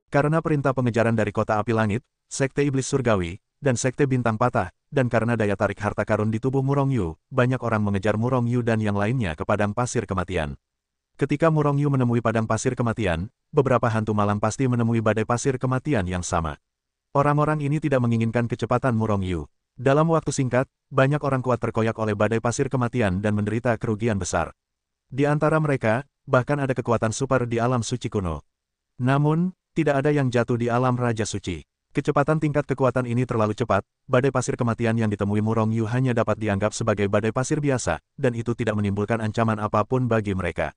Karena perintah pengejaran dari Kota Api Langit, Sekte Iblis Surgawi, dan Sekte Bintang Patah, dan karena daya tarik harta karun di tubuh Murong Yu, banyak orang mengejar Murong Yu dan yang lainnya ke padang pasir kematian. Ketika Murong Yu menemui padang pasir kematian, beberapa hantu malang pasti menemui badai pasir kematian yang sama. Orang-orang ini tidak menginginkan kecepatan Murong Yu. Dalam waktu singkat, banyak orang kuat terkoyak oleh badai pasir kematian dan menderita kerugian besar. Di antara mereka, bahkan ada kekuatan super di alam suci kuno. Namun, tidak ada yang jatuh di alam Raja Suci. Kecepatan tingkat kekuatan ini terlalu cepat, badai pasir kematian yang ditemui Murong Yu hanya dapat dianggap sebagai badai pasir biasa, dan itu tidak menimbulkan ancaman apapun bagi mereka.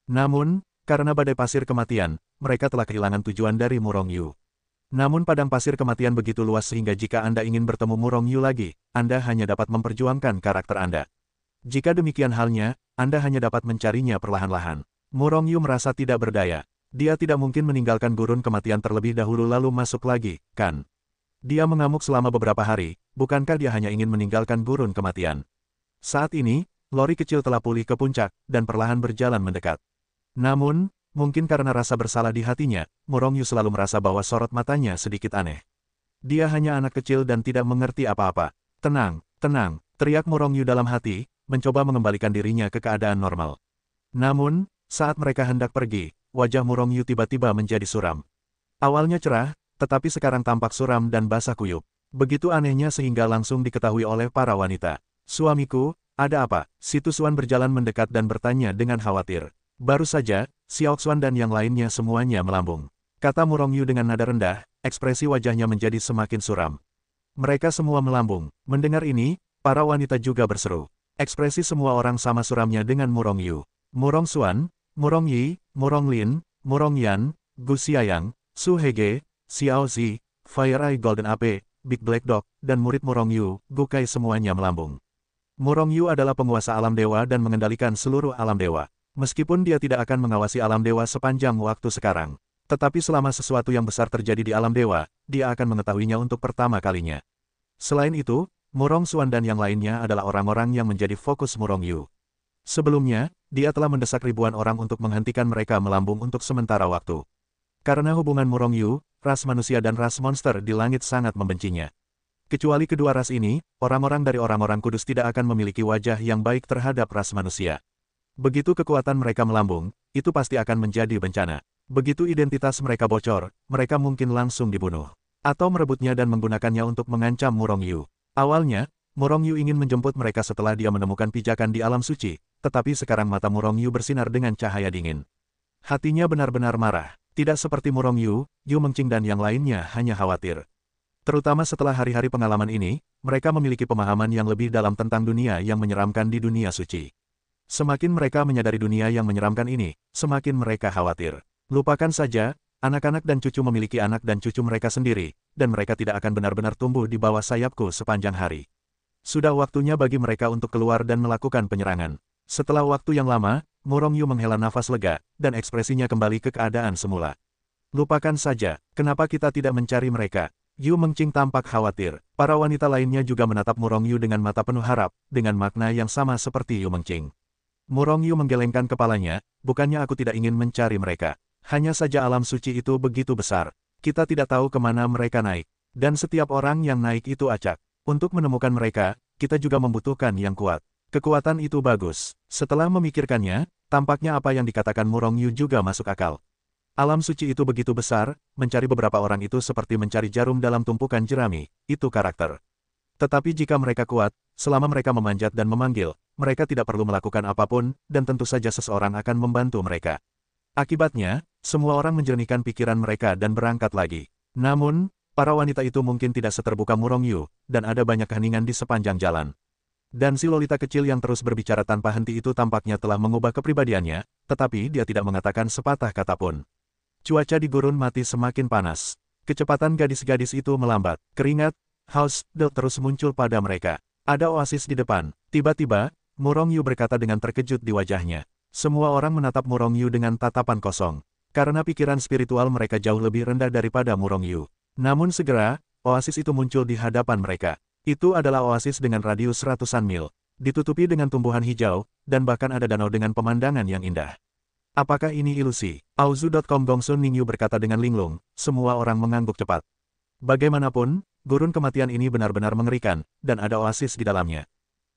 Namun, karena badai pasir kematian, mereka telah kehilangan tujuan dari Murong Yu. Namun padang pasir kematian begitu luas sehingga jika Anda ingin bertemu Murong Yu lagi, Anda hanya dapat memperjuangkan karakter Anda. Jika demikian halnya, Anda hanya dapat mencarinya perlahan-lahan. Murong Yu merasa tidak berdaya. Dia tidak mungkin meninggalkan gurun kematian terlebih dahulu lalu masuk lagi, kan? Dia mengamuk selama beberapa hari, bukankah dia hanya ingin meninggalkan gurun kematian? Saat ini, lori kecil telah pulih ke puncak, dan perlahan berjalan mendekat. Namun, mungkin karena rasa bersalah di hatinya, Murong Yu selalu merasa bahwa sorot matanya sedikit aneh. Dia hanya anak kecil dan tidak mengerti apa-apa. Tenang, tenang, teriak Murong Yu dalam hati, mencoba mengembalikan dirinya ke keadaan normal. Namun, saat mereka hendak pergi, wajah Murong Yu tiba-tiba menjadi suram. Awalnya cerah, tetapi sekarang tampak suram dan basah kuyup. Begitu anehnya sehingga langsung diketahui oleh para wanita. Suamiku, ada apa? Si Tusuan berjalan mendekat dan bertanya dengan khawatir. Baru saja, Xiaoxuan dan yang lainnya semuanya melambung. Kata Murong Yu dengan nada rendah, ekspresi wajahnya menjadi semakin suram. Mereka semua melambung. Mendengar ini, para wanita juga berseru. Ekspresi semua orang sama suramnya dengan Murong Yu. Murong Xuan, Murong Yi, Murong Lin, Murong Yan, Gu Xiaoyang, Su Hege, Xiao Zi, Fire Eye Golden Ape, Big Black Dog, dan murid Murong Yu, Gu Kai semuanya melambung. Murong Yu adalah penguasa alam dewa dan mengendalikan seluruh alam dewa. Meskipun dia tidak akan mengawasi alam dewa sepanjang waktu sekarang. Tetapi selama sesuatu yang besar terjadi di alam dewa, dia akan mengetahuinya untuk pertama kalinya. Selain itu, Murong Xuan dan yang lainnya adalah orang-orang yang menjadi fokus Murong Yu. Sebelumnya, dia telah mendesak ribuan orang untuk menghentikan mereka melambung untuk sementara waktu. Karena hubungan Murong Yu, ras manusia dan ras monster di langit sangat membencinya. Kecuali kedua ras ini, orang-orang dari orang-orang kudus tidak akan memiliki wajah yang baik terhadap ras manusia. Begitu kekuatan mereka melambung, itu pasti akan menjadi bencana. Begitu identitas mereka bocor, mereka mungkin langsung dibunuh. Atau merebutnya dan menggunakannya untuk mengancam Murong Yu. Awalnya, Murong Yu ingin menjemput mereka setelah dia menemukan pijakan di alam suci, tetapi sekarang mata Murong Yu bersinar dengan cahaya dingin. Hatinya benar-benar marah. Tidak seperti Murong Yu, Yu Mengqing dan yang lainnya hanya khawatir. Terutama setelah hari-hari pengalaman ini, mereka memiliki pemahaman yang lebih dalam tentang dunia yang menyeramkan di dunia suci. Semakin mereka menyadari dunia yang menyeramkan ini, semakin mereka khawatir. Lupakan saja, anak-anak dan cucu memiliki anak dan cucu mereka sendiri, dan mereka tidak akan benar-benar tumbuh di bawah sayapku sepanjang hari. Sudah waktunya bagi mereka untuk keluar dan melakukan penyerangan. Setelah waktu yang lama, Murong Yu menghela nafas lega, dan ekspresinya kembali ke keadaan semula. Lupakan saja, kenapa kita tidak mencari mereka? Yu Mengqing tampak khawatir. Para wanita lainnya juga menatap Murong Yu dengan mata penuh harap, dengan makna yang sama seperti Yu Mengqing. Murong Yu menggelengkan kepalanya, bukannya aku tidak ingin mencari mereka. Hanya saja alam suci itu begitu besar. Kita tidak tahu kemana mereka naik. Dan setiap orang yang naik itu acak. Untuk menemukan mereka, kita juga membutuhkan yang kuat. Kekuatan itu bagus. Setelah memikirkannya, tampaknya apa yang dikatakan Murong Yu juga masuk akal. Alam suci itu begitu besar, mencari beberapa orang itu seperti mencari jarum dalam tumpukan jerami, itu karakter. Tetapi jika mereka kuat, selama mereka memanjat dan memanggil, mereka tidak perlu melakukan apapun, dan tentu saja seseorang akan membantu mereka. Akibatnya, semua orang menjernihkan pikiran mereka dan berangkat lagi. Namun, para wanita itu mungkin tidak seterbuka Murong Yu, dan ada banyak keheningan di sepanjang jalan. Dan si Lolita kecil yang terus berbicara tanpa henti itu tampaknya telah mengubah kepribadiannya, tetapi dia tidak mengatakan sepatah kata pun. Cuaca di gurun mati semakin panas. Kecepatan gadis-gadis itu melambat. Keringat, haus, terus muncul pada mereka. Ada oasis di depan. Tiba-tiba, Murong Yu berkata dengan terkejut di wajahnya. Semua orang menatap Murong Yu dengan tatapan kosong. Karena pikiran spiritual mereka jauh lebih rendah daripada Murong Yu. Namun segera, oasis itu muncul di hadapan mereka. Itu adalah oasis dengan radius ratusan mil. Ditutupi dengan tumbuhan hijau, dan bahkan ada danau dengan pemandangan yang indah. Apakah ini ilusi? Auzu.com Gongsun Ningyu berkata dengan linglung, semua orang mengangguk cepat. Bagaimanapun, gurun kematian ini benar-benar mengerikan, dan ada oasis di dalamnya.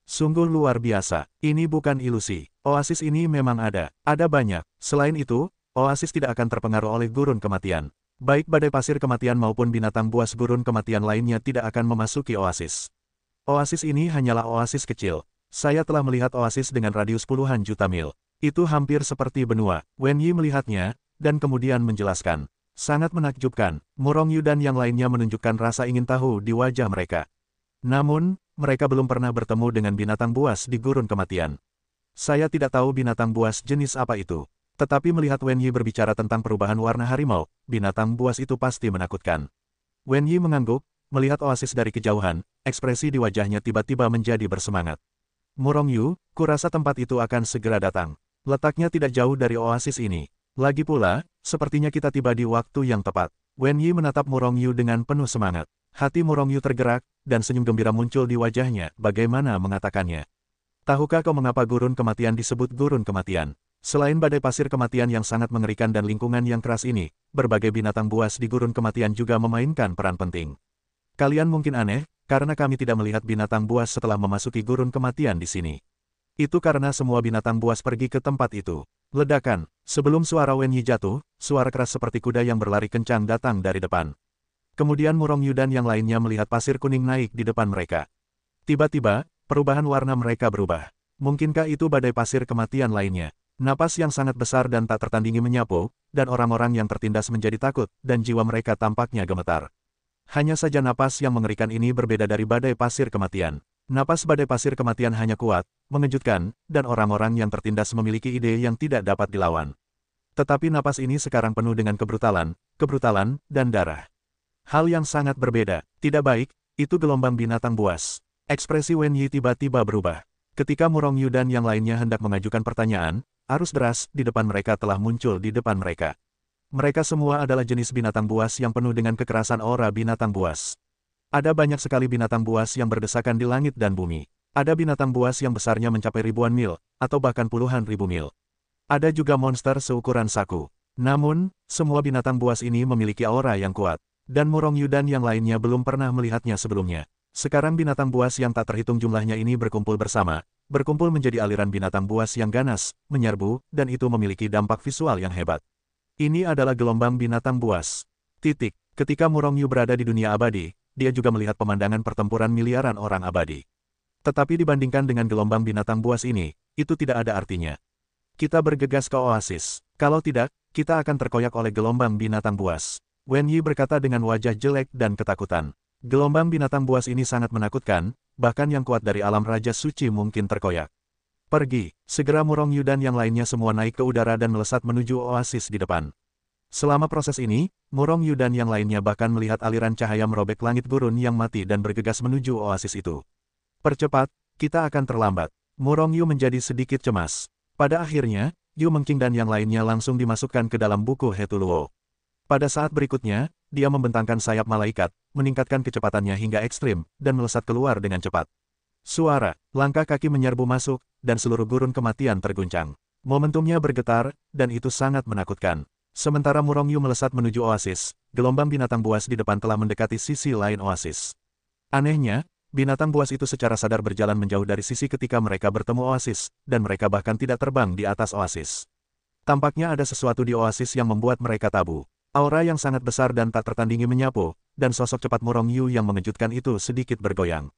Sungguh luar biasa, ini bukan ilusi. Oasis ini memang ada banyak. Selain itu, oasis tidak akan terpengaruh oleh gurun kematian. Baik badai pasir kematian maupun binatang buas gurun kematian lainnya tidak akan memasuki oasis. Oasis ini hanyalah oasis kecil. Saya telah melihat oasis dengan radius puluhan juta mil. Itu hampir seperti benua. Wen Yi melihatnya, dan kemudian menjelaskan. Sangat menakjubkan, Murong Yu dan yang lainnya menunjukkan rasa ingin tahu di wajah mereka. Namun, mereka belum pernah bertemu dengan binatang buas di gurun kematian. Saya tidak tahu binatang buas jenis apa itu. Tetapi melihat Wen Yi berbicara tentang perubahan warna harimau, binatang buas itu pasti menakutkan. Wen Yi mengangguk, melihat oasis dari kejauhan, ekspresi di wajahnya tiba-tiba menjadi bersemangat. Murong Yu, kurasa tempat itu akan segera datang. Letaknya tidak jauh dari oasis ini. Lagi pula, sepertinya kita tiba di waktu yang tepat. Wen Yi menatap Murong Yu dengan penuh semangat. Hati Murong Yu tergerak, dan senyum gembira muncul di wajahnya, bagaimana mengatakannya. Tahukah kau mengapa gurun kematian disebut gurun kematian? Selain badai pasir kematian yang sangat mengerikan dan lingkungan yang keras ini, berbagai binatang buas di gurun kematian juga memainkan peran penting. Kalian mungkin aneh, karena kami tidak melihat binatang buas setelah memasuki gurun kematian di sini. Itu karena semua binatang buas pergi ke tempat itu. Ledakan, sebelum suara Wen Yi jatuh, suara keras seperti kuda yang berlari kencang datang dari depan. Kemudian Murong Yu dan yang lainnya melihat pasir kuning naik di depan mereka. Tiba-tiba, perubahan warna mereka berubah. Mungkinkah itu badai pasir kematian lainnya? Napas yang sangat besar dan tak tertandingi menyapu, dan orang-orang yang tertindas menjadi takut, dan jiwa mereka tampaknya gemetar. Hanya saja napas yang mengerikan ini berbeda dari badai pasir kematian. Napas badai pasir kematian hanya kuat, mengejutkan, dan orang-orang yang tertindas memiliki ide yang tidak dapat dilawan. Tetapi napas ini sekarang penuh dengan kebrutalan, dan darah. Hal yang sangat berbeda, tidak baik, itu gelombang binatang buas. Ekspresi Wen Yi tiba-tiba berubah. Ketika Murong Yu dan yang lainnya hendak mengajukan pertanyaan, arus deras di depan mereka telah muncul di depan mereka. Mereka semua adalah jenis binatang buas yang penuh dengan kekerasan aura binatang buas. Ada banyak sekali binatang buas yang berdesakan di langit dan bumi. Ada binatang buas yang besarnya mencapai ribuan mil, atau bahkan puluhan ribu mil. Ada juga monster seukuran saku. Namun, semua binatang buas ini memiliki aura yang kuat. Dan Murong Yu dan yang lainnya belum pernah melihatnya sebelumnya. Sekarang binatang buas yang tak terhitung jumlahnya ini berkumpul bersama, berkumpul menjadi aliran binatang buas yang ganas, menyerbu, dan itu memiliki dampak visual yang hebat. Ini adalah gelombang binatang buas. Ketika Murong Yu berada di dunia abadi, dia juga melihat pemandangan pertempuran miliaran orang abadi. Tetapi dibandingkan dengan gelombang binatang buas ini, itu tidak ada artinya. Kita bergegas ke oasis. Kalau tidak, kita akan terkoyak oleh gelombang binatang buas. Wen Yi berkata dengan wajah jelek dan ketakutan. Gelombang binatang buas ini sangat menakutkan, bahkan yang kuat dari alam Raja Suci mungkin terkoyak. Pergi, segera Murong Yu dan yang lainnya semua naik ke udara dan melesat menuju oasis di depan. Selama proses ini, Murong Yu dan yang lainnya bahkan melihat aliran cahaya merobek langit gurun yang mati dan bergegas menuju oasis itu. Percepat, kita akan terlambat. Murong Yu menjadi sedikit cemas. Pada akhirnya, Yu Mengqing dan yang lainnya langsung dimasukkan ke dalam buku Hetuluo. Pada saat berikutnya, dia membentangkan sayap malaikat, meningkatkan kecepatannya hingga ekstrim, dan melesat keluar dengan cepat. Suara, langkah kaki menyerbu masuk, dan seluruh gurun kematian terguncang. Momentumnya bergetar, dan itu sangat menakutkan. Sementara Murong Yu melesat menuju oasis, gelombang binatang buas di depan telah mendekati sisi lain oasis. Anehnya, binatang buas itu secara sadar berjalan menjauh dari sisi ketika mereka bertemu oasis, dan mereka bahkan tidak terbang di atas oasis. Tampaknya ada sesuatu di oasis yang membuat mereka tabu. Aura yang sangat besar dan tak tertandingi menyapu, dan sosok cepat Murong Yu yang mengejutkan itu sedikit bergoyang.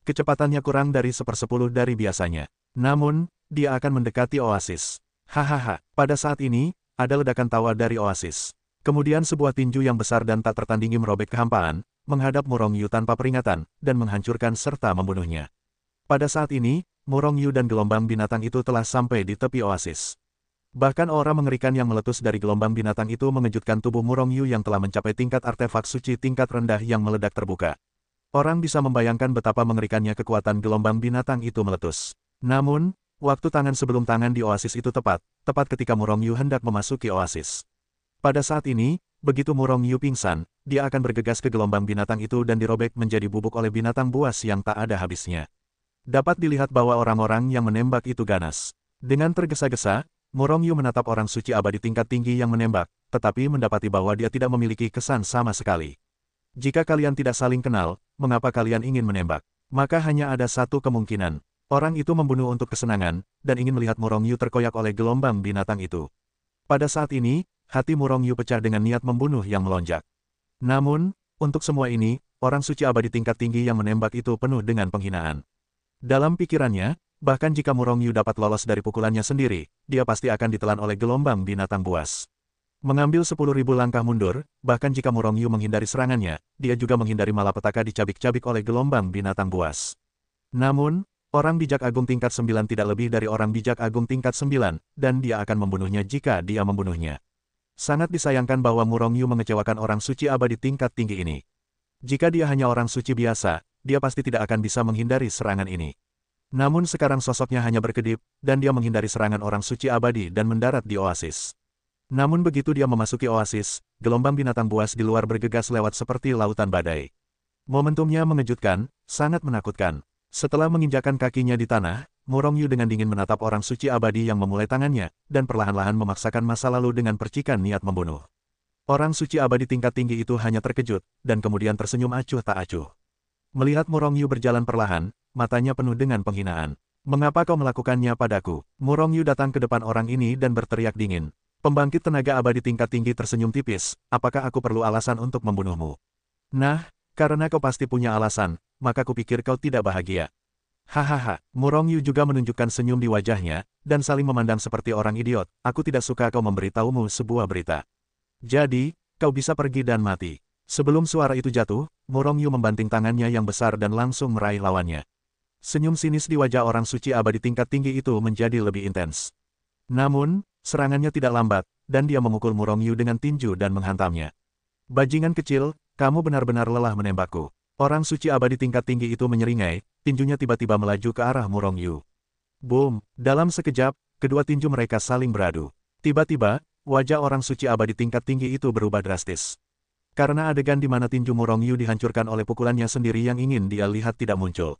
Kecepatannya kurang dari 1/10 dari biasanya. Namun, dia akan mendekati oasis. Hahaha, pada saat ini, ada ledakan tawa dari oasis. Kemudian sebuah tinju yang besar dan tak tertandingi merobek kehampaan, menghadap Murong Yu tanpa peringatan, dan menghancurkan serta membunuhnya. Pada saat ini, Murong Yu dan gelombang binatang itu telah sampai di tepi oasis. Bahkan aura mengerikan yang meletus dari gelombang binatang itu mengejutkan tubuh Murong Yu yang telah mencapai tingkat artefak suci tingkat rendah yang meledak terbuka. Orang bisa membayangkan betapa mengerikannya kekuatan gelombang binatang itu meletus. Namun, waktu tangan sebelum tangan di oasis itu tepat ketika Murong Yu hendak memasuki oasis. Pada saat ini, begitu Murong Yu pingsan, dia akan bergegas ke gelombang binatang itu dan dirobek menjadi bubuk oleh binatang buas yang tak ada habisnya. Dapat dilihat bahwa orang-orang yang menembak itu ganas. Dengan tergesa-gesa, Murong Yu menatap orang suci abadi tingkat tinggi yang menembak, tetapi mendapati bahwa dia tidak memiliki kesan sama sekali. Jika kalian tidak saling kenal, mengapa kalian ingin menembak? Maka hanya ada satu kemungkinan. Orang itu membunuh untuk kesenangan, dan ingin melihat Murong Yu terkoyak oleh gelombang binatang itu. Pada saat ini, hati Murong Yu pecah dengan niat membunuh yang melonjak. Namun, untuk semua ini, orang suci abadi tingkat tinggi yang menembak itu penuh dengan penghinaan. Dalam pikirannya, bahkan jika Murong Yu dapat lolos dari pukulannya sendiri, dia pasti akan ditelan oleh gelombang binatang buas. Mengambil 10.000 langkah mundur, bahkan jika Murong Yu menghindari serangannya, dia juga menghindari malapetaka dicabik-cabik oleh gelombang binatang buas. Namun, orang bijak agung tingkat 9 tidak lebih dari orang bijak agung tingkat 9, dan dia akan membunuhnya jika dia membunuhnya. Sangat disayangkan bahwa Murong Yu mengecewakan orang suci abadi tingkat tinggi ini. Jika dia hanya orang suci biasa, dia pasti tidak akan bisa menghindari serangan ini. Namun sekarang sosoknya hanya berkedip, dan dia menghindari serangan orang suci abadi dan mendarat di oasis. Namun begitu dia memasuki oasis, gelombang binatang buas di luar bergegas lewat seperti lautan badai. Momentumnya mengejutkan, sangat menakutkan. Setelah menginjakkan kakinya di tanah, Murong Yu dengan dingin menatap orang suci abadi yang memulai tangannya, dan perlahan-lahan memaksakan masa lalu dengan percikan niat membunuh. Orang suci abadi tingkat tinggi itu hanya terkejut, dan kemudian tersenyum acuh tak acuh. Melihat Murong Yu berjalan perlahan, matanya penuh dengan penghinaan. Mengapa kau melakukannya padaku? Murong Yu datang ke depan orang ini dan berteriak dingin. Pembangkit tenaga abadi tingkat tinggi tersenyum tipis, apakah aku perlu alasan untuk membunuhmu? Nah, karena kau pasti punya alasan, maka kupikir kau tidak bahagia. Hahaha, Murong Yu juga menunjukkan senyum di wajahnya, dan saling memandang seperti orang idiot, aku tidak suka kau memberitahumu sebuah berita. Jadi, kau bisa pergi dan mati. Sebelum suara itu jatuh, Murong Yu membanting tangannya yang besar dan langsung meraih lawannya. Senyum sinis di wajah orang suci abadi tingkat tinggi itu menjadi lebih intens. Namun, serangannya tidak lambat, dan dia memukul Murong Yu dengan tinju dan menghantamnya. Bajingan kecil, kamu benar-benar lelah menembakku. Orang suci abadi tingkat tinggi itu menyeringai, tinjunya tiba-tiba melaju ke arah Murong Yu. Boom! Dalam sekejap, kedua tinju mereka saling beradu. Tiba-tiba, wajah orang suci abadi tingkat tinggi itu berubah drastis. Karena adegan di mana tinju Murong Yu dihancurkan oleh pukulannya sendiri yang ingin dia lihat tidak muncul.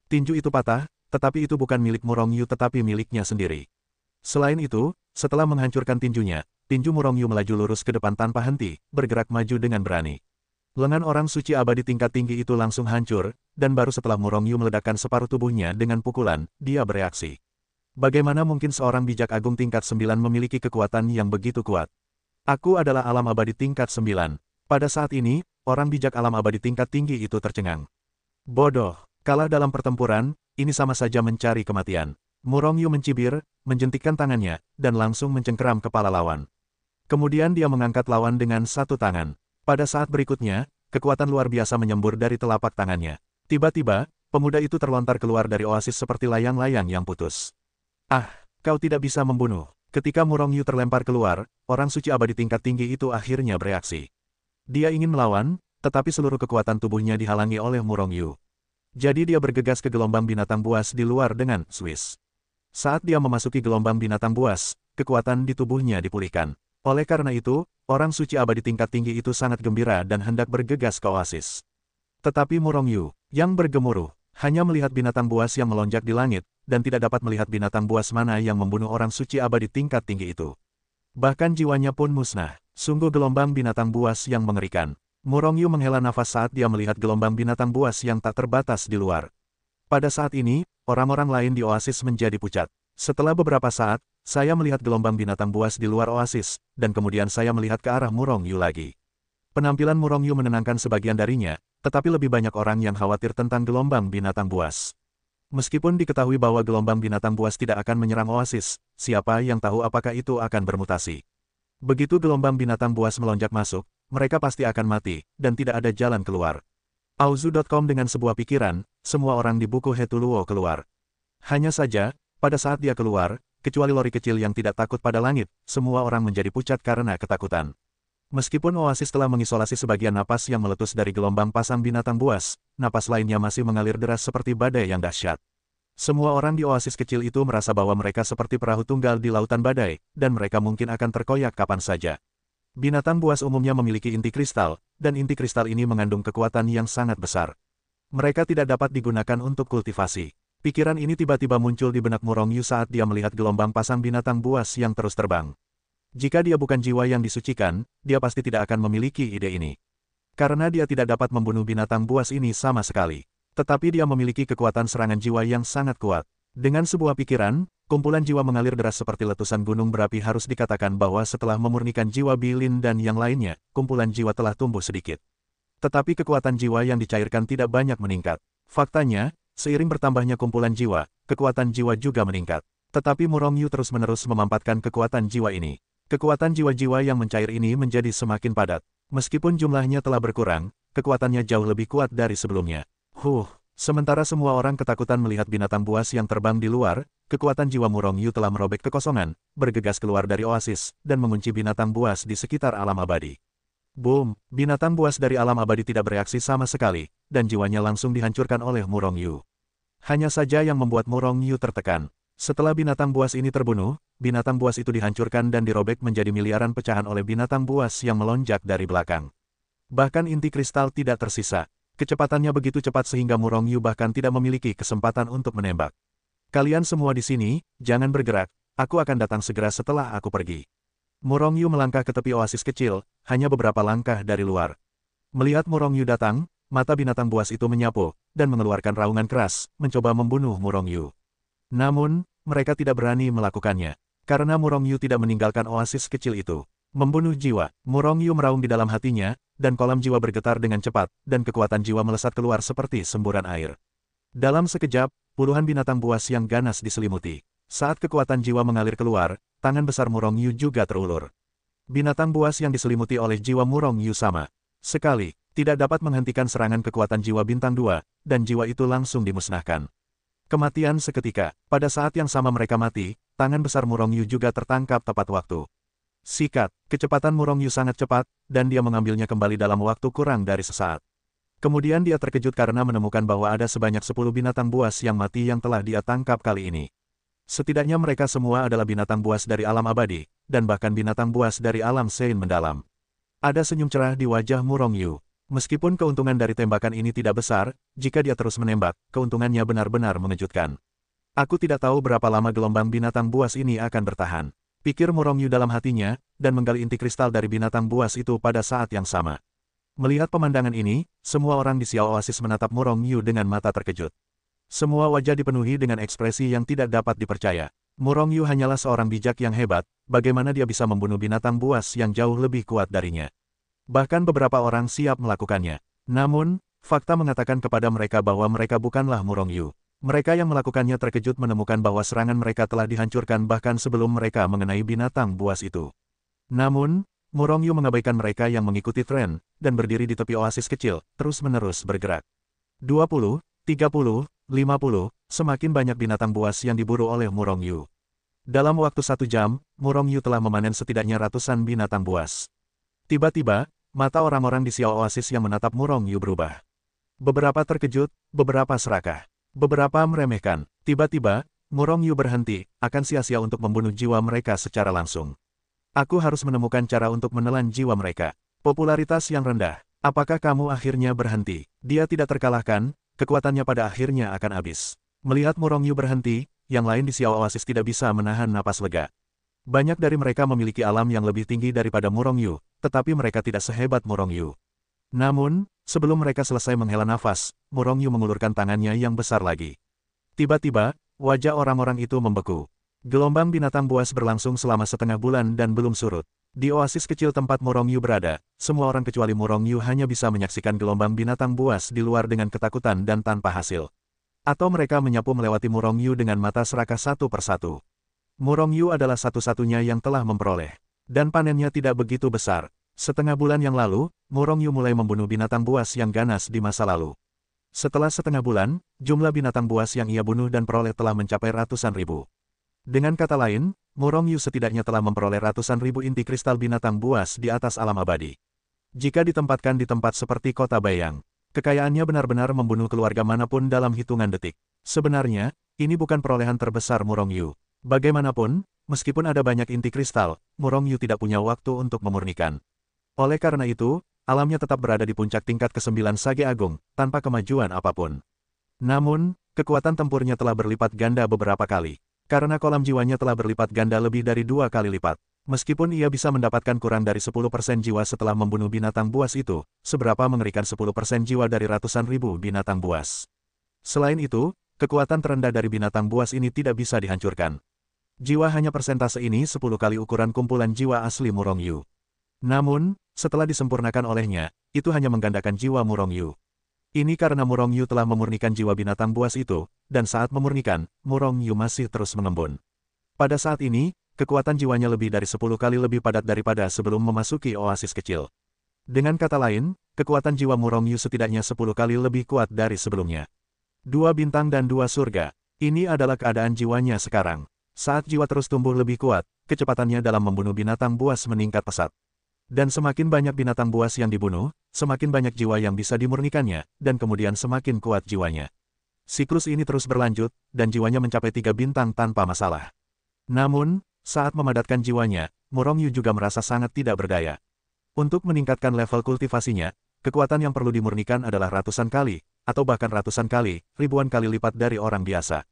Tinju itu patah, tetapi itu bukan milik Murong Yu tetapi miliknya sendiri. Selain itu, setelah menghancurkan tinjunya, tinju Murong Yu melaju lurus ke depan tanpa henti, bergerak maju dengan berani. Lengan orang suci abadi tingkat tinggi itu langsung hancur, dan baru setelah Murong Yu meledakkan separuh tubuhnya dengan pukulan, dia bereaksi. Bagaimana mungkin seorang bijak agung tingkat 9 memiliki kekuatan yang begitu kuat? Aku adalah alam abadi tingkat 9. Pada saat ini, orang bijak alam abadi tingkat tinggi itu tercengang. Bodoh. Kalah dalam pertempuran, ini sama saja mencari kematian. Murong Yu mencibir, menjentikkan tangannya, dan langsung mencengkeram kepala lawan. Kemudian dia mengangkat lawan dengan satu tangan. Pada saat berikutnya, kekuatan luar biasa menyembur dari telapak tangannya. Tiba-tiba, pemuda itu terlontar keluar dari oasis seperti layang-layang yang putus. Ah, kau tidak bisa membunuh. Ketika Murong Yu terlempar keluar, orang suci abadi tingkat tinggi itu akhirnya bereaksi. Dia ingin melawan, tetapi seluruh kekuatan tubuhnya dihalangi oleh Murong Yu. Jadi dia bergegas ke gelombang binatang buas di luar dengan Swiss. Saat dia memasuki gelombang binatang buas, kekuatan di tubuhnya dipulihkan. Oleh karena itu, orang suci abadi tingkat tinggi itu sangat gembira dan hendak bergegas ke oasis. Tetapi Murong Yu, yang bergemuruh, hanya melihat binatang buas yang melonjak di langit, dan tidak dapat melihat binatang buas mana yang membunuh orang suci abadi tingkat tinggi itu. Bahkan jiwanya pun musnah. Sungguh gelombang binatang buas yang mengerikan. Murong Yu menghela nafas saat dia melihat gelombang binatang buas yang tak terbatas di luar. Pada saat ini, orang-orang lain di oasis menjadi pucat. Setelah beberapa saat, saya melihat gelombang binatang buas di luar oasis, dan kemudian saya melihat ke arah Murong Yu lagi. Penampilan Murong Yu menenangkan sebagian darinya, tetapi lebih banyak orang yang khawatir tentang gelombang binatang buas. Meskipun diketahui bahwa gelombang binatang buas tidak akan menyerang oasis, siapa yang tahu apakah itu akan bermutasi. Begitu gelombang binatang buas melonjak masuk, mereka pasti akan mati, dan tidak ada jalan keluar. Auzu.com dengan sebuah pikiran, semua orang di buku Hetuluo keluar. Hanya saja, pada saat dia keluar, kecuali lori kecil yang tidak takut pada langit, semua orang menjadi pucat karena ketakutan. Meskipun oasis telah mengisolasi sebagian napas yang meletus dari gelombang pasang binatang buas, napas lainnya masih mengalir deras seperti badai yang dahsyat. Semua orang di oasis kecil itu merasa bahwa mereka seperti perahu tunggal di lautan badai, dan mereka mungkin akan terkoyak kapan saja. Binatang buas umumnya memiliki inti kristal, dan inti kristal ini mengandung kekuatan yang sangat besar. Mereka tidak dapat digunakan untuk kultivasi. Pikiran ini tiba-tiba muncul di benak Murong Yu saat dia melihat gelombang pasang binatang buas yang terus terbang. Jika dia bukan jiwa yang disucikan, dia pasti tidak akan memiliki ide ini. Karena dia tidak dapat membunuh binatang buas ini sama sekali. Tetapi dia memiliki kekuatan serangan jiwa yang sangat kuat. Dengan sebuah pikiran, kumpulan jiwa mengalir deras seperti letusan gunung berapi. Harus dikatakan bahwa setelah memurnikan jiwa Bilin dan yang lainnya, kumpulan jiwa telah tumbuh sedikit. Tetapi kekuatan jiwa yang dicairkan tidak banyak meningkat. Faktanya, seiring bertambahnya kumpulan jiwa, kekuatan jiwa juga meningkat. Tetapi Murong Yu terus-menerus memampatkan kekuatan jiwa ini. Kekuatan jiwa-jiwa yang mencair ini menjadi semakin padat. Meskipun jumlahnya telah berkurang, kekuatannya jauh lebih kuat dari sebelumnya. Sementara semua orang ketakutan melihat binatang buas yang terbang di luar, kekuatan jiwa Murong Yu telah merobek kekosongan, bergegas keluar dari oasis, dan mengunci binatang buas di sekitar alam abadi. Boom! Binatang buas dari alam abadi tidak bereaksi sama sekali, dan jiwanya langsung dihancurkan oleh Murong Yu. Hanya saja yang membuat Murong Yu tertekan. Setelah binatang buas ini terbunuh, binatang buas itu dihancurkan dan dirobek menjadi miliaran pecahan oleh binatang buas yang melonjak dari belakang. Bahkan inti kristal tidak tersisa. Kecepatannya begitu cepat sehingga Murong Yu bahkan tidak memiliki kesempatan untuk menembak. Kalian semua di sini, jangan bergerak, aku akan datang segera setelah aku pergi. Murong Yu melangkah ke tepi oasis kecil, hanya beberapa langkah dari luar. Melihat Murong Yu datang, mata binatang buas itu menyapu, dan mengeluarkan raungan keras, mencoba membunuh Murong Yu. Namun, mereka tidak berani melakukannya. Karena Murong Yu tidak meninggalkan oasis kecil itu. Membunuh jiwa, Murong Yu meraung di dalam hatinya, dan kolam jiwa bergetar dengan cepat, dan kekuatan jiwa melesat keluar seperti semburan air. Dalam sekejap, puluhan binatang buas yang ganas diselimuti. Saat kekuatan jiwa mengalir keluar, tangan besar Murong Yu juga terulur. Binatang buas yang diselimuti oleh jiwa Murong Yu sama sekali tidak dapat menghentikan serangan kekuatan jiwa bintang 2, dan jiwa itu langsung dimusnahkan. Kematian seketika. Pada saat yang sama mereka mati, tangan besar Murong Yu juga tertangkap tepat waktu. Sikat, kecepatan Murong Yu sangat cepat, dan dia mengambilnya kembali dalam waktu kurang dari sesaat. Kemudian dia terkejut karena menemukan bahwa ada sebanyak 10 binatang buas yang mati yang telah dia tangkap kali ini. Setidaknya mereka semua adalah binatang buas dari alam abadi, dan bahkan binatang buas dari alam Sein mendalam. Ada senyum cerah di wajah Murong Yu. Meskipun keuntungan dari tembakan ini tidak besar, jika dia terus menembak, keuntungannya benar-benar mengejutkan. Aku tidak tahu berapa lama gelombang binatang buas ini akan bertahan. Pikir Murong Yu dalam hatinya, dan menggali inti kristal dari binatang buas itu pada saat yang sama. Melihat pemandangan ini, semua orang di Xiao Oasis menatap Murong Yu dengan mata terkejut. Semua wajah dipenuhi dengan ekspresi yang tidak dapat dipercaya. Murong Yu hanyalah seorang bijak yang hebat, bagaimana dia bisa membunuh binatang buas yang jauh lebih kuat darinya. Bahkan beberapa orang siap melakukannya. Namun, fakta mengatakan kepada mereka bahwa mereka bukanlah Murong Yu. Mereka yang melakukannya terkejut menemukan bahwa serangan mereka telah dihancurkan bahkan sebelum mereka mengenai binatang buas itu. Namun, Murong Yu mengabaikan mereka yang mengikuti tren, dan berdiri di tepi oasis kecil, terus-menerus bergerak. 20, 30, 50, semakin banyak binatang buas yang diburu oleh Murong Yu. Dalam waktu 1 jam, Murong Yu telah memanen setidaknya ratusan binatang buas. Tiba-tiba, mata orang-orang di Xiao Oasis yang menatap Murong Yu berubah. Beberapa terkejut, beberapa serakah. Beberapa meremehkan. Tiba-tiba, Murong Yu berhenti, akan sia-sia untuk membunuh jiwa mereka secara langsung. Aku harus menemukan cara untuk menelan jiwa mereka. Popularitas yang rendah. Apakah kamu akhirnya berhenti? Dia tidak terkalahkan, kekuatannya pada akhirnya akan habis. Melihat Murong Yu berhenti, yang lain di Xiao Oasis tidak bisa menahan napas lega. Banyak dari mereka memiliki alam yang lebih tinggi daripada Murong Yu, tetapi mereka tidak sehebat Murong Yu. Namun, sebelum mereka selesai menghela nafas, Murong Yu mengulurkan tangannya yang besar lagi. Tiba-tiba, wajah orang-orang itu membeku. Gelombang binatang buas berlangsung selama setengah bulan dan belum surut. Di oasis kecil tempat Murong Yu berada, semua orang kecuali Murong Yu hanya bisa menyaksikan gelombang binatang buas di luar dengan ketakutan dan tanpa hasil. Atau mereka menyapu melewati Murong Yu dengan mata serakah satu persatu. Murong Yu adalah satu-satunya yang telah memperoleh. Dan panennya tidak begitu besar. Setengah bulan yang lalu, Murong Yu mulai membunuh binatang buas yang ganas di masa lalu. Setelah setengah bulan, jumlah binatang buas yang ia bunuh dan peroleh telah mencapai ratusan ribu. Dengan kata lain, Murong Yu setidaknya telah memperoleh ratusan ribu inti kristal binatang buas di atas alam abadi. Jika ditempatkan di tempat seperti kota Bayang, kekayaannya benar-benar membunuh keluarga manapun dalam hitungan detik. Sebenarnya, ini bukan perolehan terbesar Murong Yu. Bagaimanapun, meskipun ada banyak inti kristal, Murong Yu tidak punya waktu untuk memurnikan. Oleh karena itu, alamnya tetap berada di puncak tingkat ke-9 Sage Agung, tanpa kemajuan apapun. Namun, kekuatan tempurnya telah berlipat ganda beberapa kali. Karena kolam jiwanya telah berlipat ganda lebih dari 2 kali lipat. Meskipun ia bisa mendapatkan kurang dari 10% jiwa setelah membunuh binatang buas itu, seberapa mengerikan 10% jiwa dari ratusan ribu binatang buas. Selain itu, kekuatan terendah dari binatang buas ini tidak bisa dihancurkan. Jiwa hanya persentase ini 10 kali ukuran kumpulan jiwa asli Murong Yu. Namun, setelah disempurnakan olehnya, itu hanya menggandakan jiwa Murong Yu. Ini karena Murong Yu telah memurnikan jiwa binatang buas itu, dan saat memurnikan, Murong Yu masih terus mengembun. Pada saat ini, kekuatan jiwanya lebih dari 10 kali lebih padat daripada sebelum memasuki oasis kecil. Dengan kata lain, kekuatan jiwa Murong Yu setidaknya 10 kali lebih kuat dari sebelumnya. 2 bintang dan 2 surga. Ini adalah keadaan jiwanya sekarang. Saat jiwa terus tumbuh lebih kuat, kecepatannya dalam membunuh binatang buas meningkat pesat. Dan semakin banyak binatang buas yang dibunuh, semakin banyak jiwa yang bisa dimurnikannya, dan kemudian semakin kuat jiwanya. Siklus ini terus berlanjut, dan jiwanya mencapai 3 bintang tanpa masalah. Namun, saat memadatkan jiwanya, Murong Yu juga merasa sangat tidak berdaya. Untuk meningkatkan level kultivasinya, kekuatan yang perlu dimurnikan adalah ratusan kali, atau bahkan ratusan kali, ribuan kali lipat dari orang biasa.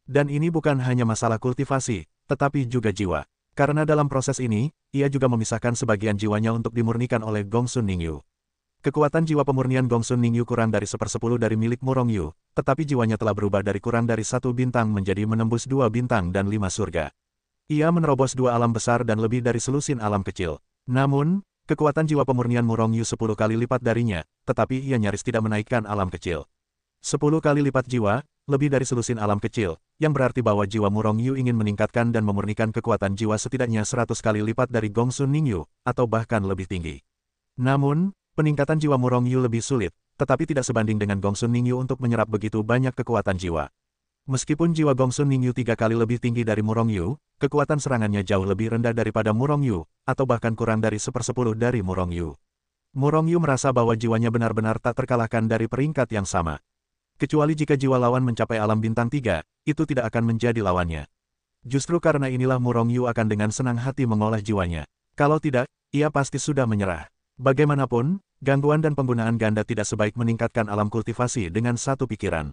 Dan ini bukan hanya masalah kultivasi, tetapi juga jiwa. Karena dalam proses ini, ia juga memisahkan sebagian jiwanya untuk dimurnikan oleh Gongsun Ningyu. Kekuatan jiwa pemurnian Gongsun Ningyu kurang dari 1/10 dari milik Murong Yu, tetapi jiwanya telah berubah dari kurang dari 1 bintang menjadi menembus 2 bintang dan 5 surga. Ia menerobos 2 alam besar dan lebih dari selusin alam kecil. Namun, kekuatan jiwa pemurnian Murong Yu 10 kali lipat darinya, tetapi ia nyaris tidak menaikkan alam kecil. 10 kali lipat jiwa, lebih dari selusin alam kecil, yang berarti bahwa jiwa Murong Yu ingin meningkatkan dan memurnikan kekuatan jiwa setidaknya 100 kali lipat dari Gongsun Ningyu, atau bahkan lebih tinggi. Namun, peningkatan jiwa Murong Yu lebih sulit, tetapi tidak sebanding dengan Gongsun Ningyu untuk menyerap begitu banyak kekuatan jiwa. Meskipun jiwa Gongsun Ningyu 3 kali lebih tinggi dari Murong Yu, kekuatan serangannya jauh lebih rendah daripada Murong Yu, atau bahkan kurang dari 1/10 dari Murong Yu. Murong Yu merasa bahwa jiwanya benar-benar tak terkalahkan dari peringkat yang sama. Kecuali jika jiwa lawan mencapai alam bintang 3, itu tidak akan menjadi lawannya. Justru karena inilah Murong Yu akan dengan senang hati mengolah jiwanya. Kalau tidak, ia pasti sudah menyerah. Bagaimanapun, gangguan dan penggunaan ganda tidak sebaik meningkatkan alam kultivasi dengan satu pikiran.